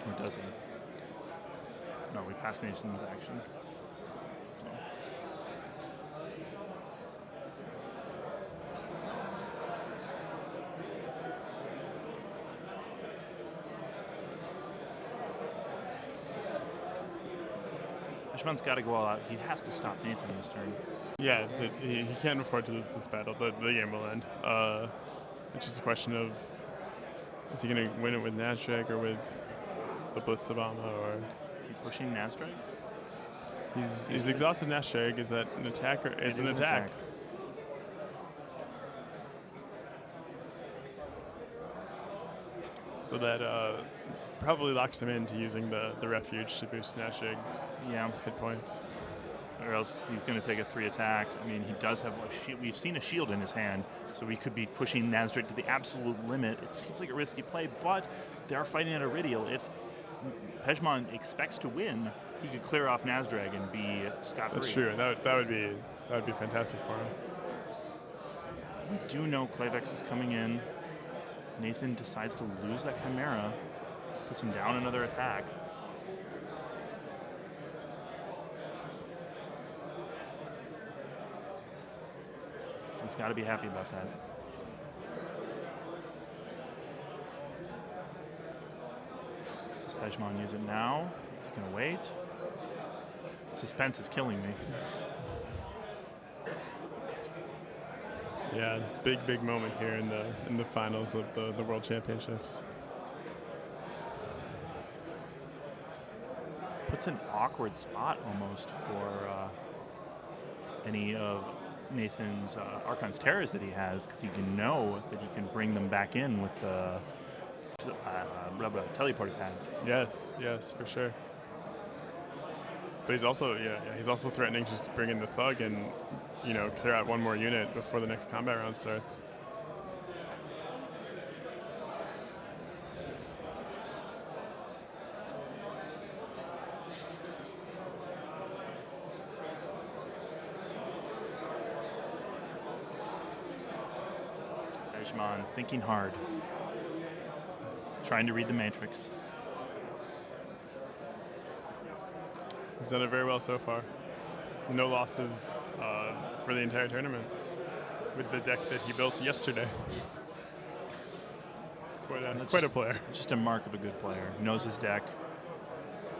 Or does he? No, we pass Nathan's action. So. Pejhmon's got to go all out. He has to stop Nathan this turn. Yeah, he can't afford to lose this battle. The game will end. It's just a question of, is he going to win it with Nazdrag or with the Blitzabama, or is he pushing Nazdrag? He's exhausted Nazdrag. Is that an attack or it's an attack? So that probably locks him into using the refuge to boost Nazdrag's hit points. Or else he's going to take a 3 attack. I mean, he does have a shield. We've seen a shield in his hand, so he could be pushing Nazdrag to the absolute limit. It seems like a risky play, but they are fighting at Iridial. If Pejhmon expects to win, he could clear off Nazdrag and be scot-free. That's true. That would be fantastic for him. We do know Klavex is coming in. Nathan decides to lose that Chimera, puts him down another attack. He's got to be happy about that. Does Pejhmon use it now? Is he going to wait? Suspense is killing me. Yeah, big moment here in the finals of the World Championships. Puts an awkward spot almost for any of Nathan's Archon's Terrors that he has, because you can know that he can bring them back in with teleport pad. Yes, for sure. But he's also threatening to just bring in the Thug and clear out one more unit before the next combat round starts. Pejhmon thinking hard, trying to read the matrix. He's done it very well so far. No losses for the entire tournament with the deck that he built yesterday. Quite a player. Just a mark of a good player. Knows his deck,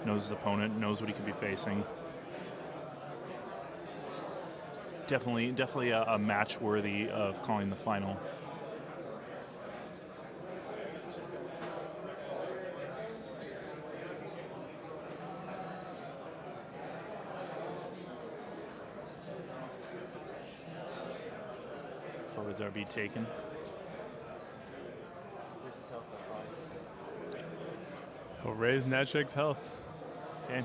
knows his opponent, knows what he could be facing. Definitely a match worthy of calling the final. Forwards are being taken. He'll raise Nazdrag's health. Okay.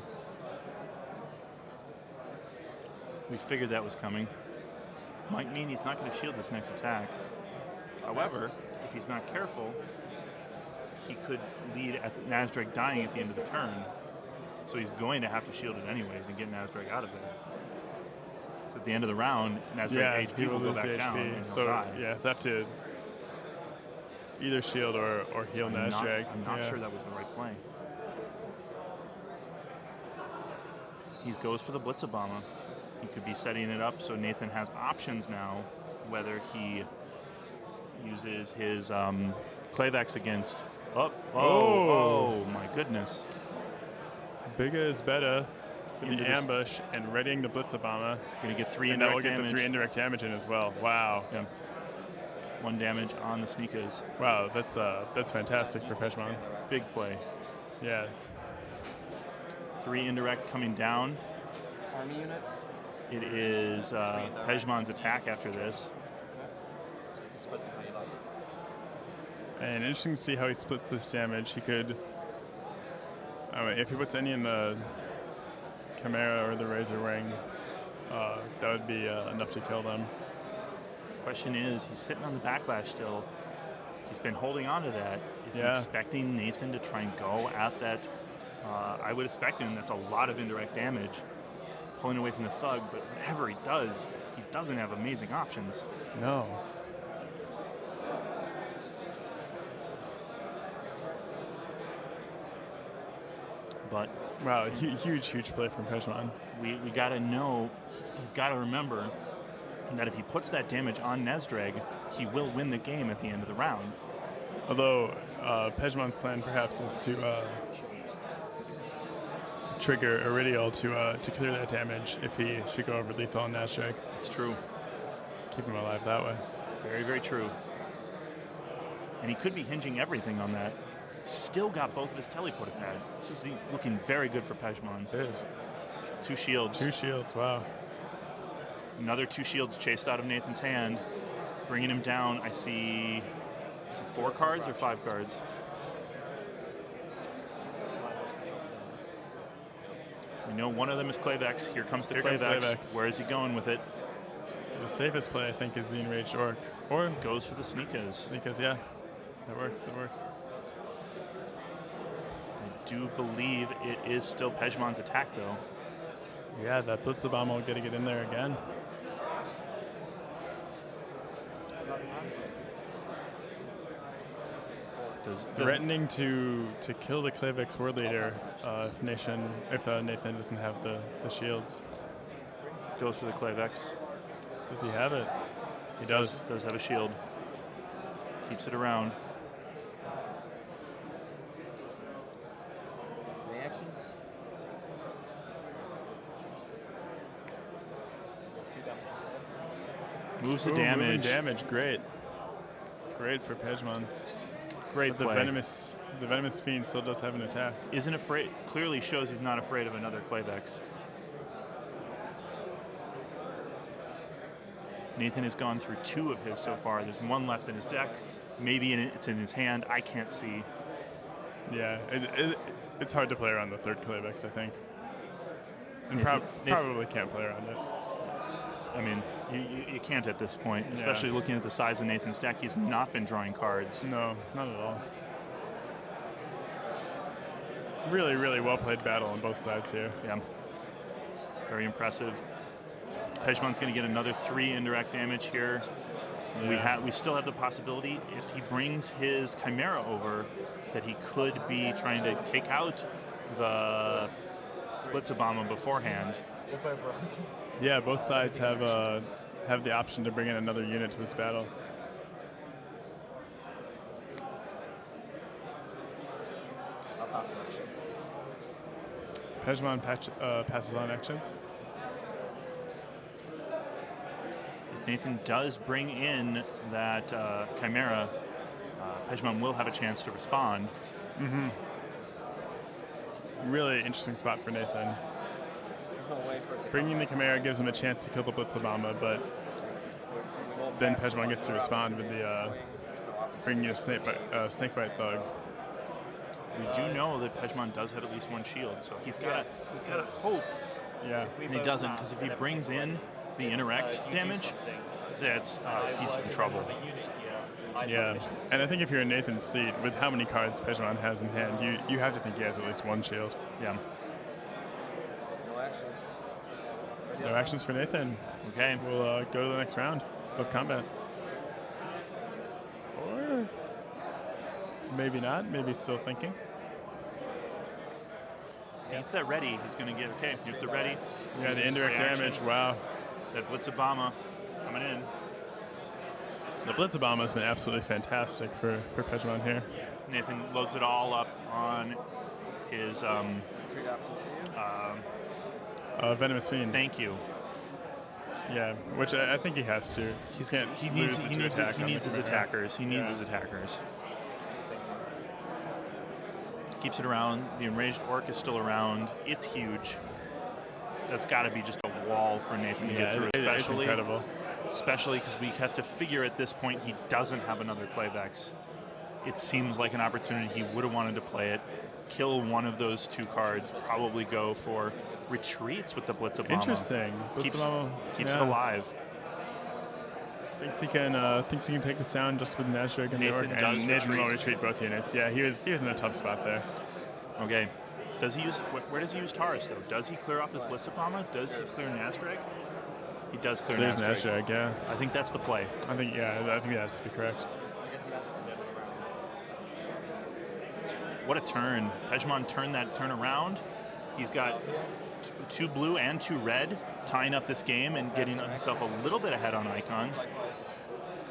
We figured that was coming. Might mean he's not going to shield this next attack. However, if he's not careful, he could lead at Nazdrag dying at the end of the turn. So he's going to have to shield it anyways and get Nazdrag out of it. So at the end of the round, Nazdrag HP will go back down and he'll die. Yeah, have to either shield or heal Nazdrag. I'm not sure that was the right play. He goes for the Blitzabama. He could be setting it up so Nathan has options now, whether he uses his Klavex against... Oh my goodness. Bigger is better for the ambush and readying the Blitzabama. Going to get 3 indirect damage. And that will get the 3 indirect damage in as well. Wow. Yeah. 1 damage on the sneakers. Wow, that's fantastic for Pejhmon. Big play. Yeah. 3 indirect coming down. Army units? It is Pejhmon's attack after this. And interesting to see how he splits this damage. He could, if he puts any in the Chimera or the Razor Wing, that would be enough to kill them. Question is, he's sitting on the backlash still. He's been holding on to that. Is he expecting Nathan to try and go at that? I would expect him. That's a lot of indirect damage, pulling away from the Thug. But whatever he doesn't have amazing options. No. But wow, huge play from Pejhmon. We got to know, he's got to remember that if he puts that damage on Nezdrag, he will win the game at the end of the round. Although Pejhmon's plan perhaps is to trigger Iridial to clear that damage if he should go over lethal on Nezdrag. It's true. Keep him alive that way. Very, very true. And he could be hinging everything on that. Still got both of his teleporter pads. This is looking very good for Pejhmon. It is. 2 shields. 2 shields, wow. Another 2 shields chased out of Nathan's hand, bringing him down. I see, is it 4 cards or 5 cards? We know one of them is Klavex. Here comes the Klavex. Where is he going with it? The safest play, I think, is the Enraged Orc. Or goes for the Sneakers. Sneakers, yeah. That works. I do believe it is still Pejhmon's attack, though. Yeah, that Blitzabomb will get in there again. Threatening to kill the Klavex War Leader if Nathan doesn't have the shields. Goes for the Klavex. Does he have it? He does. Does have a shield. Keeps it around. Any actions? 2 damage. Moves the damage. Moving damage, great for Pejhmon. Great but play. The venomous Fiend still does have an attack. Isn't afraid. Clearly shows he's not afraid of another Klavex. Nathan has gone through 2 of his so far. There's 1 left in his deck. Maybe it's in his hand. I can't see. Yeah, it's hard to play around the 3rd Klavex, I think. And probably can't play around it. I mean, you can't at this point, especially looking at the size of Nathan's deck. He's not been drawing cards. No, not at all. Really, really well-played battle on both sides here. Yeah. Very impressive. Pejhmon's going to get another 3 indirect damage here. Yeah. We still have the possibility, if he brings his Chimera over, that he could be trying to take out the Blitzabomber beforehand. Yeah, both sides have the option to bring in another unit to this battle. I'll pass on actions. Pejhmon passes on actions. If Nathan does bring in that Chimera, Pejhmon will have a chance to respond. Mm-hmm. Really interesting spot for Nathan. Bringing the Chimera gives him a chance to kill the Blitzabomber, but then Pejhmon gets to respond with the bringing in a Snakebite Thug. We do know that Pejhmon does have at least 1 shield, so he's got to hope. Yeah, and he doesn't, because if he brings in the interact damage, that's he's in trouble. Yeah, and I think if you're in Nathan's seat, with how many cards Pejhmon has in hand, you have to think he has at least 1 shield. Yeah. No actions for Nathan. Okay. We'll go to the next round of combat. Or maybe not. Maybe still thinking. Gets that ready. He's going to get, okay, here's the ready. Yeah, the indirect damage. Wow. That Blitzabomber coming in. The Blitzabomber has been absolutely fantastic for Pejhmon here. Nathan loads it all up on his Venomous Fiend. Thank you. Yeah, which I think he has to. He needs his attackers. He needs his attackers. Keeps it around. The Enraged Orc is still around. It's huge. That's got to be just a wall for Nathan to get through. It's incredible. Especially because we have to figure at this point he doesn't have another Klavex. It seems like an opportunity he would have wanted to play it. Kill one of those 2 cards. Probably go for retreats with the Blitzabama. Interesting. Keeps Blitzabama, it alive. Thinks he can take this down just with Nazreg and the Orc. And Nathan will retreat both units. Yeah, he was in a tough spot there. Okay. Where does he use Taurus though? Does he clear off his Blitzabama? Does he clear Nazreg? He does clear There's Nazreg. Nazreg, yeah. I think that's the play. I think that has to be correct. What a turn. Pejhmon turned that turn around. He's got 2 blue and 2 red, tying up this game and getting himself a little bit ahead on icons.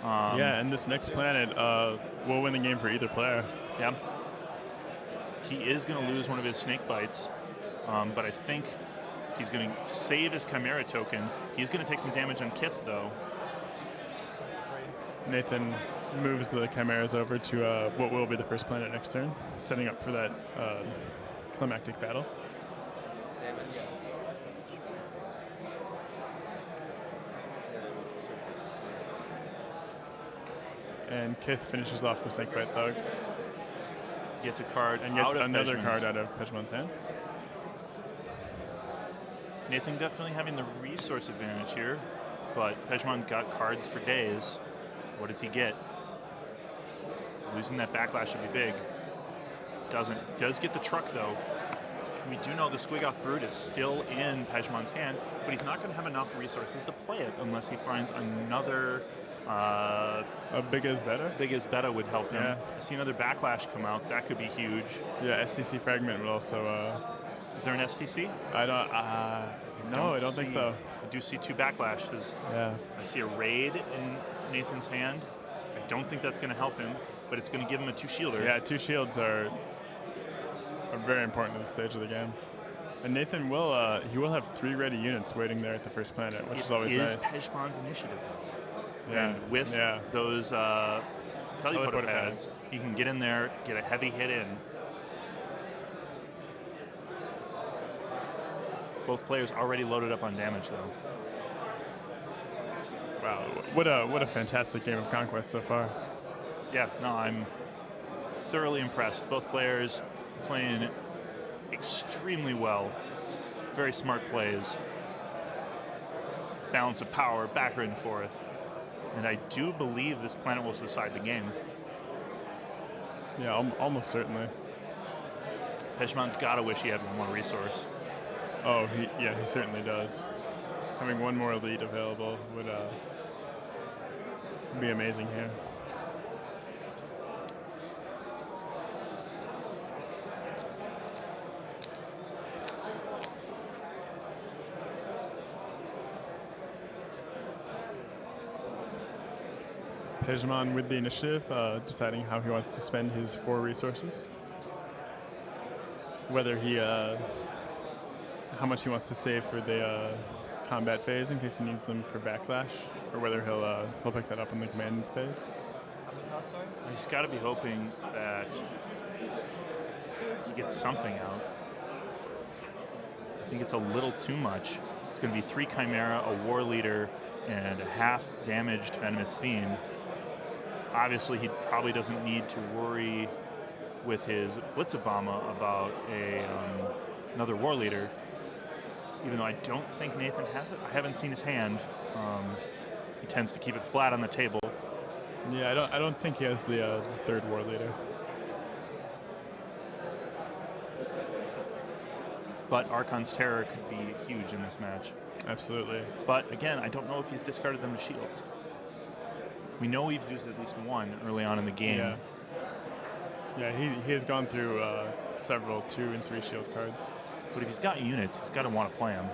And this next planet will win the game for either player. Yeah. He is going to lose one of his snake bites, but I think he's going to save his Chimera token. He's going to take some damage on Kith, though. Nathan moves the Chimeras over to what will be the first planet next turn, setting up for that climactic battle. And Kith finishes off the Snakebite Thug. Gets a card and gets out of another Pejhmon's. card out of Pejhmon's hand. Nathan definitely having the resource advantage here, but Pejhmon got cards for days. What does he get? Losing that backlash would be big. Doesn't. Does get the truck though. We do know the Squigoth Brood is still in Pejhmon's hand, but he's not going to have enough resources to play it unless he finds another. A Big as Beta? Big as Beta would help him. Yeah. I see another backlash come out. That could be huge. Yeah, STC Fragment would also. Is there an STC? I don't. No, I don't think so. I do see 2 backlashes. Yeah. I see a raid in Nathan's hand. I don't think that's going to help him, but it's going to give him a 2 shielder. Yeah, 2 shields are very important at this stage of the game. And Nathan will have 3 ready units waiting there at the first planet, which is always nice. It is Pejhmon's initiative, though. Yeah. And with those teleporter pads, you can get in there, get a heavy hit in. Both players already loaded up on damage, though. Wow, what a fantastic game of Conquest so far. Yeah, no, I'm thoroughly impressed. Both players playing extremely well. Very smart plays. Balance of power, backer and forth. And I do believe this planet will decide the game. Yeah, almost certainly. Pejhmon's got to wish he had one more resource. Oh, he certainly does. Having one more elite available would be amazing here. Pejhmon with the initiative, deciding how he wants to spend his 4 resources. Whether he, how much he wants to save for the combat phase in case he needs them for backlash, or whether he'll pick that up in the command phase. He's got to be hoping that he gets something out. I think it's a little too much. It's going to be 3 Chimera, a War Leader, and a half-damaged Venomous Fiend. Obviously, he probably doesn't need to worry with his Blitzabama about another War Leader, even though I don't think Nathan has it. I haven't seen his hand. He tends to keep it flat on the table. Yeah, I don't think he has the 3rd War Leader. But Archon's Terror could be huge in this match. Absolutely. But again, I don't know if he's discarded them to shields. We know we've used at least 1 early on in the game. Yeah, he has gone through several 2 and 3 shield cards. But if he's got units, he's got to want to play them.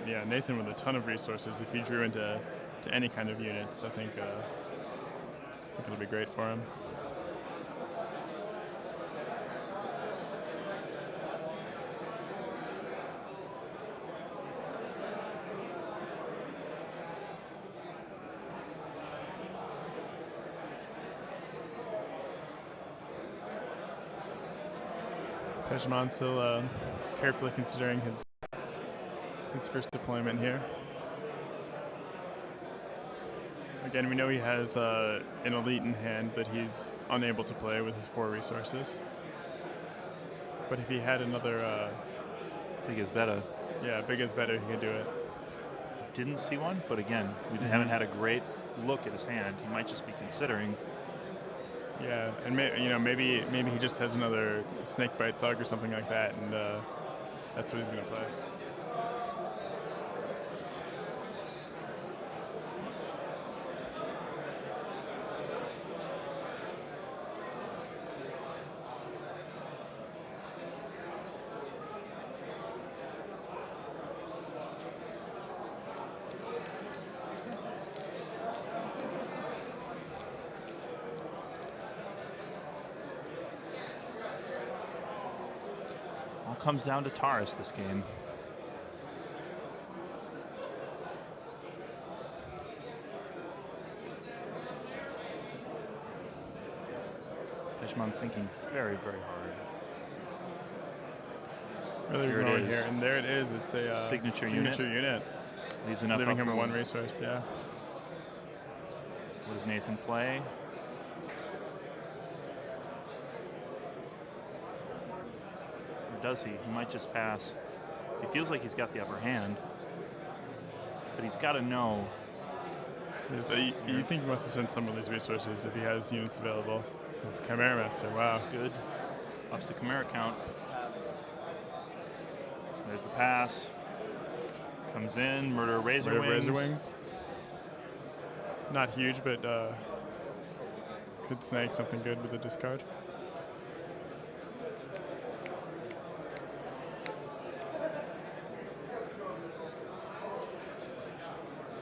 Yeah, Nathan with a ton of resources. If he drew into any kind of units, I think it'll be great for him. Pejhmon still carefully considering his first deployment here. Again, we know he has an elite in hand that he's unable to play with his 4 resources. But if he had another, Big is better. big is better, he could do it. Didn't see one, but again, we haven't had a great look at his hand. He might just be considering. Yeah, and maybe he just has another snake bite thug or something like that, and that's what he's gonna play. All comes down to Taurus this game. Pejhmon thinking very, very hard. Really Here it going is. here, and there it is. It's a Signature unit. Leaves enough Leaving up him for one resource, yeah. What does Nathan play? Or does he? He might just pass. He feels like he's got the upper hand, but he's got to know. You think he must have spent some of these resources if he has units available. Chimera Master, wow. That's good. Ups the Chimera count. Pass. There's the pass. Comes in. Murder Razor Rid of Wings. Razor Wings. Not huge, but could snag something good with a discard.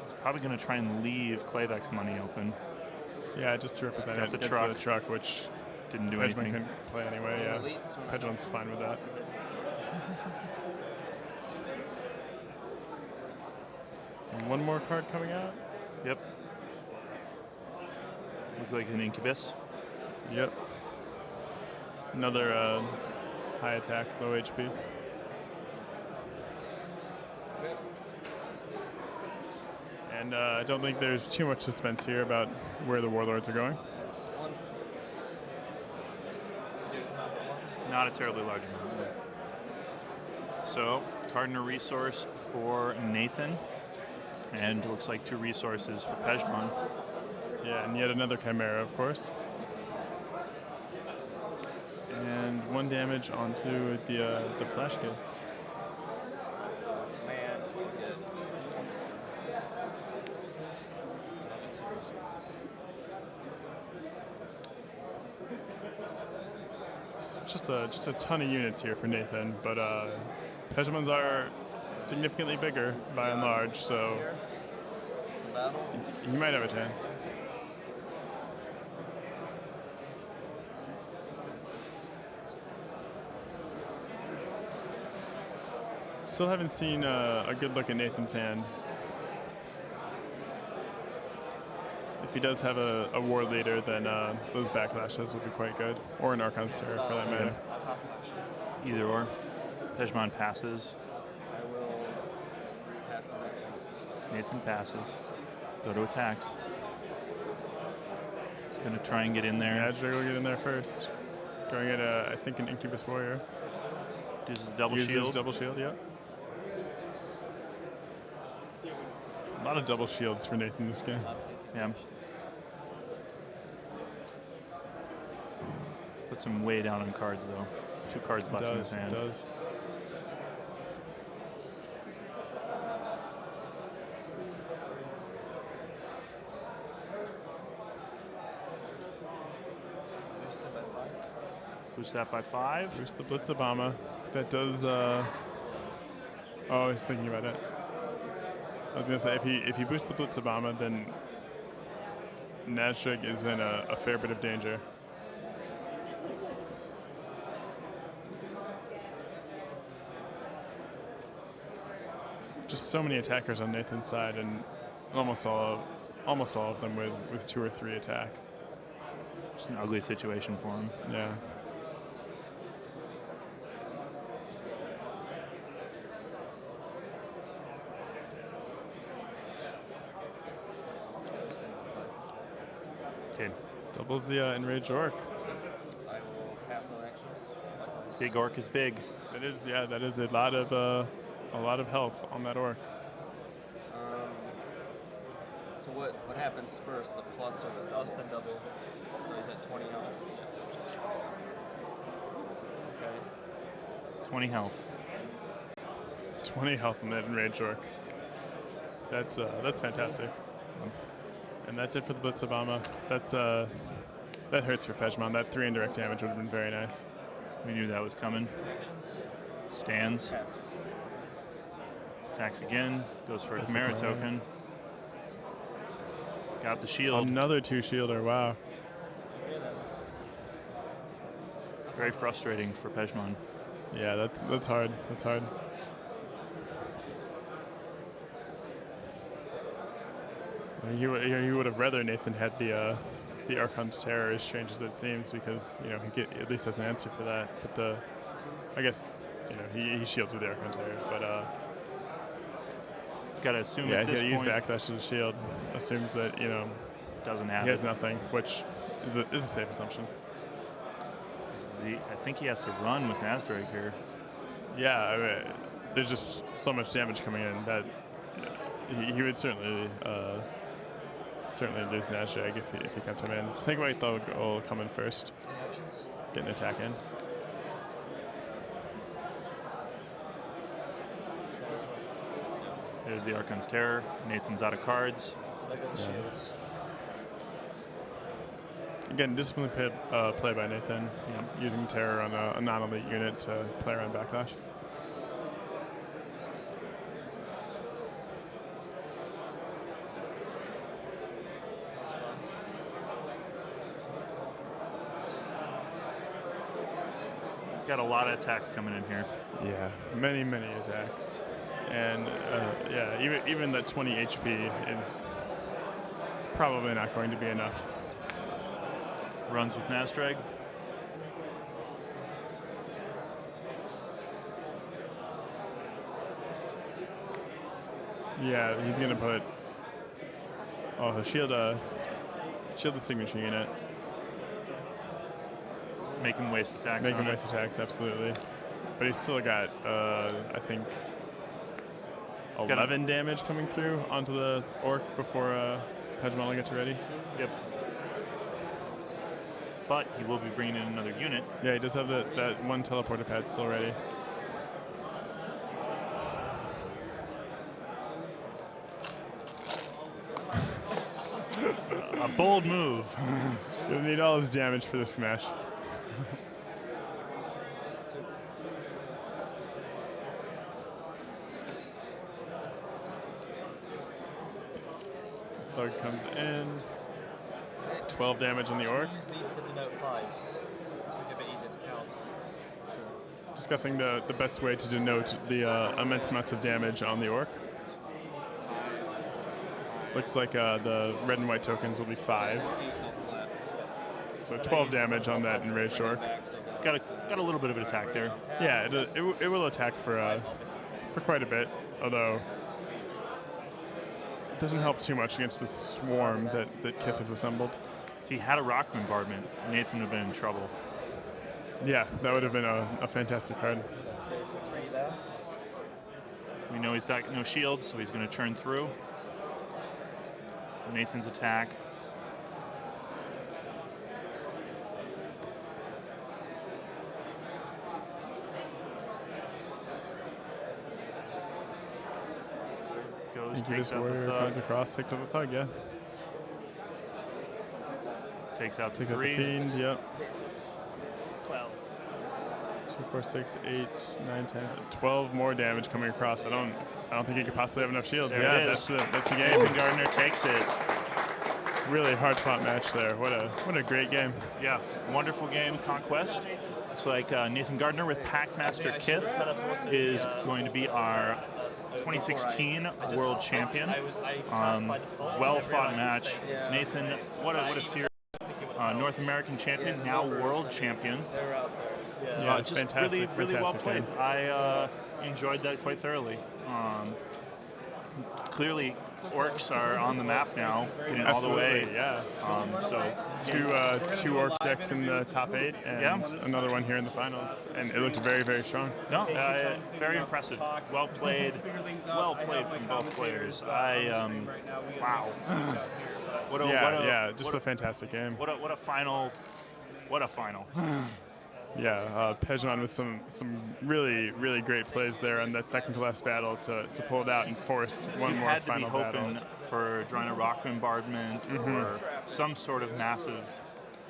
He's probably going to try and leave Klavek's money open. Yeah, just to represent Got it the against truck. the truck, which Didn't do Pejhmon anything. couldn't play anyway, yeah. Elites, we're not Pejhmon's fine with that. And one more card coming out? Yep. Look like an Incubus. Yep. Another high attack, low HP. And I don't think there's too much suspense here about where the Warlords are going. one. Not a terribly large amount. So, Gardner resource for Nathan. And looks like 2 resources for Pejhmon. Yeah, and yet another Chimera, of course. And 1 damage onto the flash case. Man. It's just a ton of units here for Nathan, but Pejhmon's are significantly bigger by and large, so Battle. he might have a chance. Still haven't seen a good look at Nathan's hand. If he does have a war leader, then those backlashes will be quite good, or an Archon's Terror for that matter. Pass actions. Either or. Pejhmon passes. I will pass on actions. Nathan passes. Go to attacks. He's going to try and get in there. Yeah, Drake will get in there first. Going at, I think, an Incubus Warrior. Uses double Uses shield. double shield, yep. A lot of double shields for Nathan this game. Yeah. Puts him way down on cards, though. 2 cards left in his hand. It does. Boost that by 5. Boost the Blitz Obama. That does. Oh, he's thinking about it. I was gonna say if he boosts the Blitz Obama, then Naztrig is in a fair bit of danger. Just so many attackers on Nathan's side, and almost all of them with 2 or 3 attack. Just an ugly situation for him. Yeah. Okay. Doubles the Enraged Orc. I will pass on actions. Likewise. Big orc is big. That is, yeah, that is a lot of health on that orc. So what happens first, the plus or the dust and double? So he's at 20 health. Yeah. Okay. 20 health. 20 health on that enraged orc. That's fantastic. And that's it for the Blitz Obama. That hurts for Pejhmon. That 3 indirect damage would have been very nice. We knew that was coming. Stands. Yes. Attacks again. Goes for a That's Kamaie Kamaie. token. Got the shield. Another 2-shielder, wow. Very frustrating for Pejhmon. Yeah, that's hard. That's hard. He would have rather Nathan had the Archon's Terror, as strange as that seems, because he at least has an answer for that. But I guess he shields with the Archon's Terror, but He's got to assume yeah, at he's this got to use point backlash to the shield. Assumes that doesn't have he has it. nothing, which is a safe assumption. I think he has to run with Nasdrake here. Yeah, I mean, there's just so much damage coming in that he would certainly lose Nasdrake if he kept him in. Snake White though will come in first, get an attack in. There's the Archon's Terror. Nathan's out of cards. Again, disciplined play by Nathan, using Terror on a non-elite unit to play around backlash. Got a lot of attacks coming in here. Yeah, many attacks, and yeah, even that 20 HP is probably not going to be enough. Runs with Nasdrake. Yeah, he's gonna put. Oh, he'll shield the signature unit. Make him waste attacks. Make him waste attacks, absolutely. But he's still got, I think, 11 damage coming through onto the orc before Pejhmon gets ready. Yep. But he will be bringing in another unit. Yeah, he does have that one teleporter pad still ready. A bold move. He'll need all his damage for the smash. Thug comes in. 12 damage on the orc. Use these to denote fives, to make it a bit easier to count. Sure. Discussing the best way to denote the immense amounts of damage on the orc. Looks like the red and white tokens will be 5. So 12 damage on that enraged orc. It's got a little bit of an attack there. Yeah, it will attack for quite a bit, although it doesn't help too much against the swarm that Kith has assembled. If he had a rock bombardment, Nathan would have been in trouble. Yeah, that would have been a fantastic card. Let's go for 3 there. We know he's got no shield, so he's going to churn through. Nathan's attack. Goes, takes out the warrior thug. comes across, takes out the thug, yeah. Takes out the Takes out 3. the fiend, yep. 12. 2, 4, 6, 8, 9, 10, 12 more damage coming across. I don't think he could possibly have enough shields. There Yeah, it is. that's the game. Nathan Gardner takes it. Really hard fought match there. What a great game. Yeah, wonderful game, Conquest. Looks like Nathan Gardner with Packmaster Kith is going to be our 2016 world champion. Well fought match. Nathan, what a series. North American champion, now world champion. Yeah, Just fantastic, really well fantastic played. game. I enjoyed that quite thoroughly. Clearly orcs are on the map now, getting all the way. Yeah. So Two orc decks in the top 8, and another one here in the finals, and it looked very, very strong. No, very impressive. Well played from both players. Wow. Just a fantastic game. What a final. What a final. Yeah, Pejhmon with some really, really great plays there on that second to last battle to pull it out and force one more final battle. He had to be hoping for drawing a rock bombardment or some sort of massive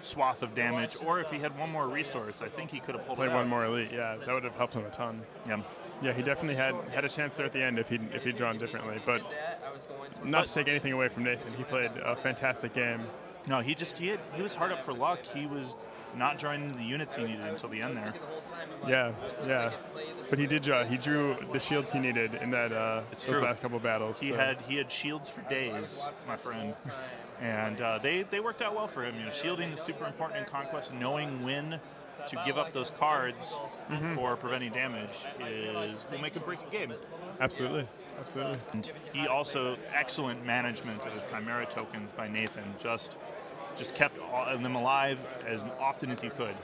swath of damage, or if he had one more resource, I think he could have pulled it out. One more elite, yeah, that would have helped him a ton. Yeah, he definitely had a chance there at the end if he'd drawn differently, but not to take anything away from Nathan, he played a fantastic game. No, he was hard up for luck. He was not drawing the units he needed until the end there. Yeah. But he did draw. He drew the shields he needed in that those last couple battles. He had shields for days, my friend, and they worked out well for him. Shielding is super important in Conquest. Knowing when to give up those cards for preventing damage will make or break a game. Absolutely. And he also excellent management of his Chimera tokens by Nathan. Just kept them alive as often as he could.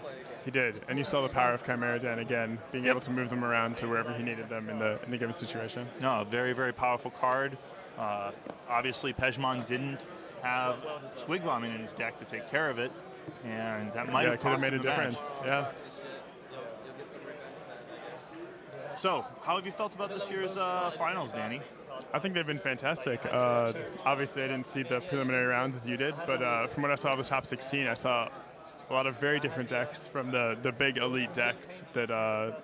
He did, and you saw the power of Chimera Den again, being able to move them around to wherever he needed them in the given situation. No, a very, very powerful card. Obviously, Pejhmon didn't have Squig Bombing in his deck to take care of it, and that might have could have cost made a him the difference. match. Yeah. So, how have you felt about this year's finals, Danny? I think they've been fantastic. Obviously, I didn't see the preliminary rounds as you did, but from what I saw of the top 16, I saw a lot of very different decks from the big elite decks that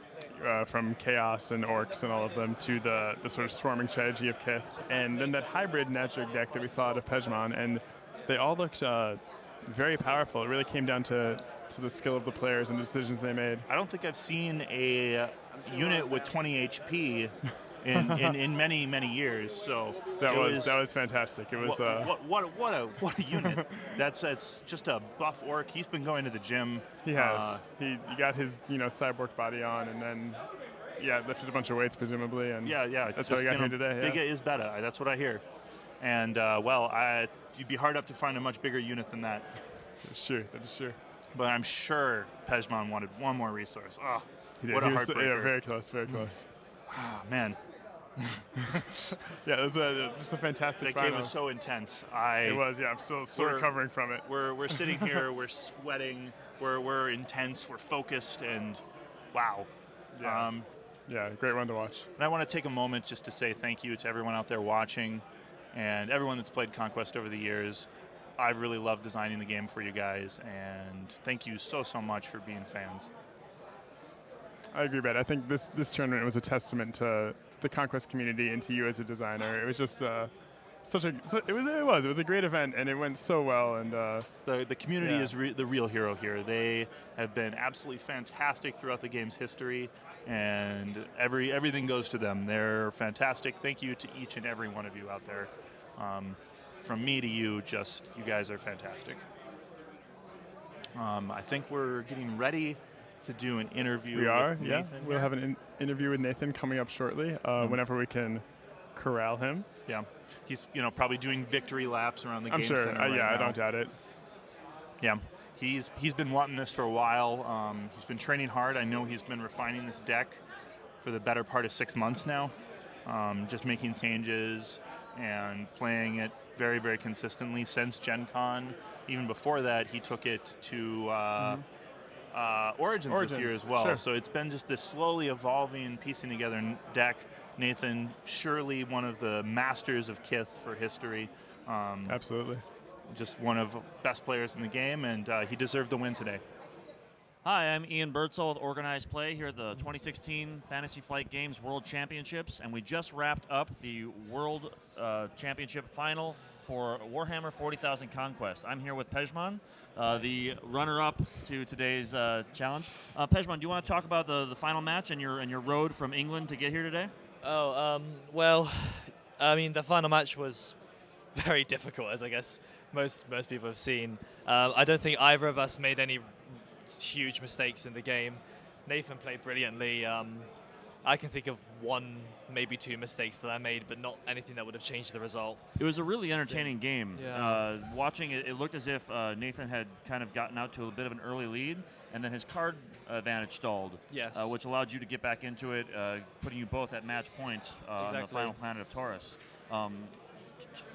from Chaos and Orcs and all of them to the sort of swarming strategy of Kith, and then that hybrid Naturg deck that we saw out of Pejhmon, and they all looked very powerful. It really came down to the skill of the players and the decisions they made. I don't think I've seen a unit with 20 HP in many years. So that was fantastic. It was what a unit. That's just a buff orc. He's been going to the gym. He has. He got his cyborg body on, and then lifted a bunch of weights presumably, and that's how he got here today. Big is better. That's what I hear. And you'd be hard up to find a much bigger unit than that. That is true. But I'm sure Pejhmon wanted one more resource. Oh, he did. What a heartbreaker. Yeah, very close. Oh, man. Yeah, it was just a fantastic That game was so intense. It was, I'm still recovering from it. We're sitting here, we're sweating, we're intense, we're focused, and wow. Great one to watch. And I want to take a moment just to say thank you to everyone out there watching and everyone that's played Conquest over the years. I've really loved designing the game for you guys, and thank you so much for being fans. I agree, Ben. I think this tournament was a testament to the Conquest community and to you as a designer. It was just it was a great event, and it went so well. And the community is the real hero here. They have been absolutely fantastic throughout the game's history, and everything goes to them. They're fantastic. Thank you to each and every one of you out there. From me to you, you guys are fantastic. I think we're getting ready to do an interview. We are, with Nathan. We'll have an interview with Nathan coming up shortly, whenever we can corral him. Yeah, he's probably doing victory laps around the game center. I'm sure. I don't doubt it. Yeah, he's been wanting this for a while. He's been training hard. I know he's been refining this deck for the better part of 6 months now. Just making changes and playing it very, very consistently since Gen Con. Even before that, he took it to Origins this year as well. Sure. So it's been just this slowly evolving, piecing together deck. Nathan, surely one of the masters of Kith for history. Absolutely. Just one of the best players in the game, and he deserved the win today. Hi, I'm Ian Birdsall with Organized Play here at the 2016 Fantasy Flight Games World Championships, and we just wrapped up the World Championship final for Warhammer 40,000 Conquest. I'm here with Pejhmon, the runner-up to today's challenge. Pejhmon, do you want to talk about the final match and your road from England to get here today? Well, I mean, the final match was very difficult, as I guess most people have seen. I don't think either of us made any huge mistakes in the game. Nathan played brilliantly. I can think of one, maybe two mistakes that I made, but not anything that would have changed the result. It was a really entertaining game. Yeah. Watching it, it looked as if Nathan had kind of gotten out to a bit of an early lead, and then his card advantage stalled, Yes. which allowed you to get back into it, putting you both at match point on the final planet of Taurus.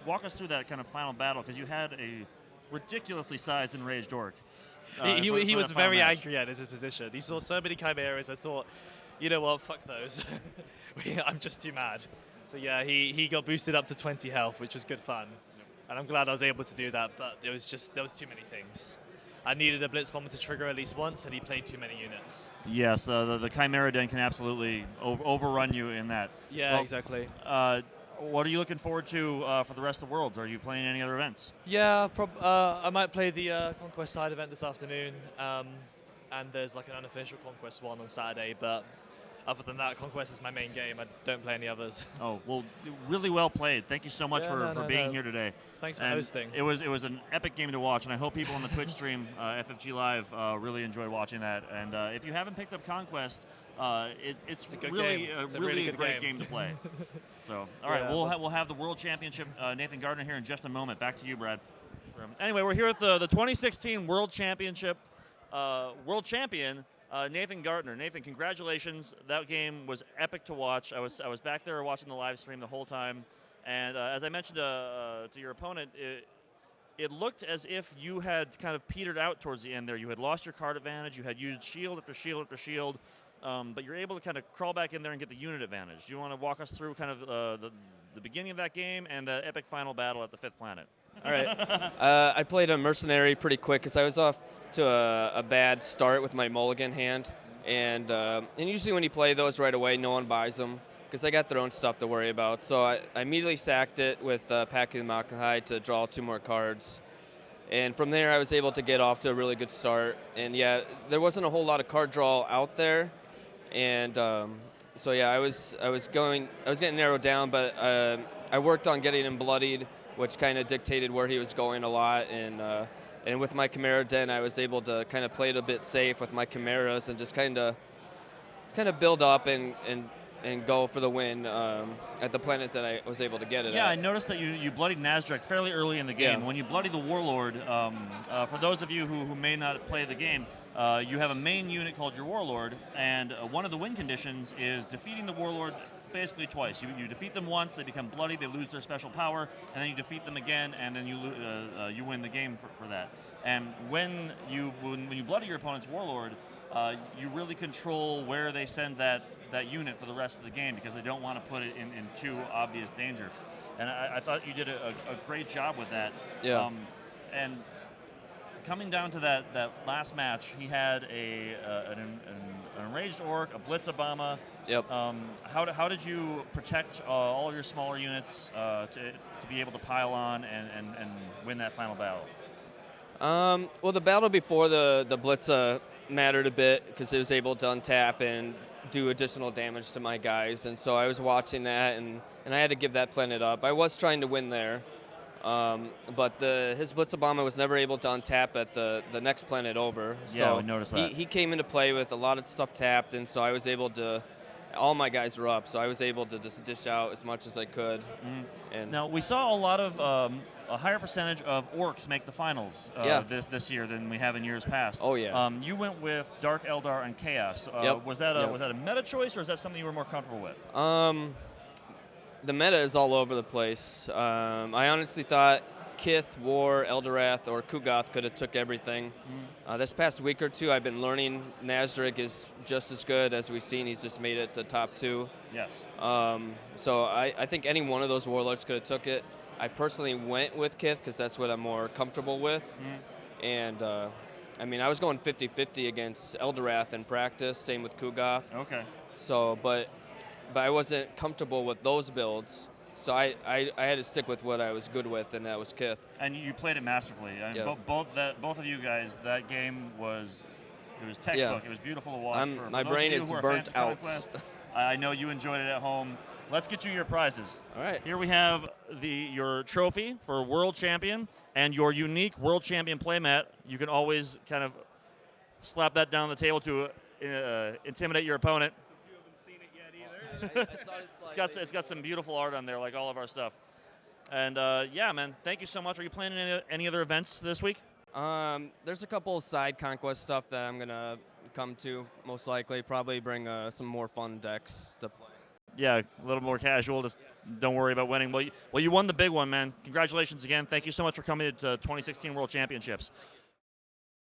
Walk us through that kind of final battle, because you had a ridiculously sized enraged orc. He was very match. angry at his position. He saw so many chimeras. I thought, you know what, fuck those. I'm just too mad. So yeah, he got boosted up to 20 health, which was good fun. And I'm glad I was able to do that, but there was too many things. I needed a Blitz Bomber to trigger at least once, and he played too many units. Yes, the Chimera Den can absolutely overrun you in that. Yeah, well, exactly. What are you looking forward to for the rest of Worlds? Are you playing any other events? Yeah, I might play the Conquest side event this afternoon, and there's like an unofficial Conquest one on Saturday, but other than that, Conquest is my main game. I don't play any others. Oh, well, really well played. Thank you so much for being here today. Thanks for hosting. It was an epic game to watch, and I hope people on the Twitch stream, FFG Live, really enjoyed watching that. And if you haven't picked up Conquest, it's a good really game. It's a really really good great game to play. So, all right, we'll have the World Championship, Nathan Gardner here in just a moment. Back to you, Brad. Anyway, we're here at the 2016 World Championship. World Champion Nathan Gardner. Nathan, congratulations. That game was epic to watch. I was back there watching the live stream the whole time, and as I mentioned to your opponent, it looked as if you had kind of petered out towards the end there. You had lost your card advantage. You had used shield after shield after shield. But you're able to kind of crawl back in there and get the unit advantage. Do you want to walk us through kind of the beginning of that game and the epic final battle at the 5th planet? All right. I played a mercenary pretty quick because I was off to a bad start with my mulligan hand. And usually when you play those right away, no one buys them because they got their own stuff to worry about. So I immediately sacked it with Pejhmon to draw 2 more cards. And from there, I was able to get off to a really good start. And yeah, there wasn't a whole lot of card draw out there. And so yeah, I was getting narrowed down, but I worked on getting him bloodied, which kind of dictated where he was going a lot. And with my Chimera Den, I was able to kind of play it a bit safe with my Chimeras and just kind of build up and go for the win at the planet that I was able to get it Yeah, at. I noticed that you bloodied Nasdaq fairly early in the game. Yeah. When you bloody the Warlord, for those of you who may not play the game, you have a main unit called your Warlord, and one of the win conditions is defeating the Warlord basically twice. You defeat them once, they become bloody, they lose their special power, and then you defeat them again, and then you win the game for that. And when you bloody your opponent's Warlord, you really control where they send that unit for the rest of the game because they don't want to put it in too obvious danger. And I thought you did a great job with that. Yeah. And coming down to that last match, he had an enraged orc, a blitz Obama. Yep. How did you protect all of your smaller units to be able to pile on and win that final battle? Well, the battle before the blitz mattered a bit because it was able to untap and do additional damage to my guys, and so I was watching that, and I had to give that planet up. I was trying to win there, but his Blitz Obama was never able to untap at the next planet over. Yeah, so we noticed that. He came into play with a lot of stuff tapped, and so I was able to. All my guys were up, so I was able to just dish out as much as I could. And now we saw a lot of a higher percentage of orcs make the finals this year than we have in years past. Oh yeah. You went with Dark Eldar and Chaos. Yep. Was that a meta choice, or is that something you were more comfortable with? The meta is all over the place. I honestly thought Kith, War, Eldorath, or Kugoth could have took everything. This past week or two, I've been learning Nasdaq is just as good as we've seen. He's just made it to top 2. Yes. So I think any one of those warlords could have took it. I personally went with Kith because that's what I'm more comfortable with. And I mean, I was going 50-50 against Eldorath in practice. Same with Kugoth. Okay. So, but I wasn't comfortable with those builds. So I had to stick with what I was good with, and that was Kith. And you played it masterfully. Yeah. Both of you guys, that game was textbook. Yeah. It was beautiful to watch. For my those brain of you is who are burnt fans of out. Conquest, I know you enjoyed it at home. Let's get you your prizes. All right. Here we have your trophy for World Champion and your unique World Champion playmat. You can always kind of slap that down on the table to intimidate your opponent. If you haven't seen it yet, I saw his It's got some beautiful art on there, like all of our stuff. And yeah, man, thank you so much. Are you planning any other events this week? There's a couple of side conquest stuff that I'm gonna come to, most likely. Probably bring some more fun decks to play. Yeah, a little more casual. Just don't worry about winning. Well, you won the big one, man. Congratulations again. Thank you so much for coming to 2016 World Championships.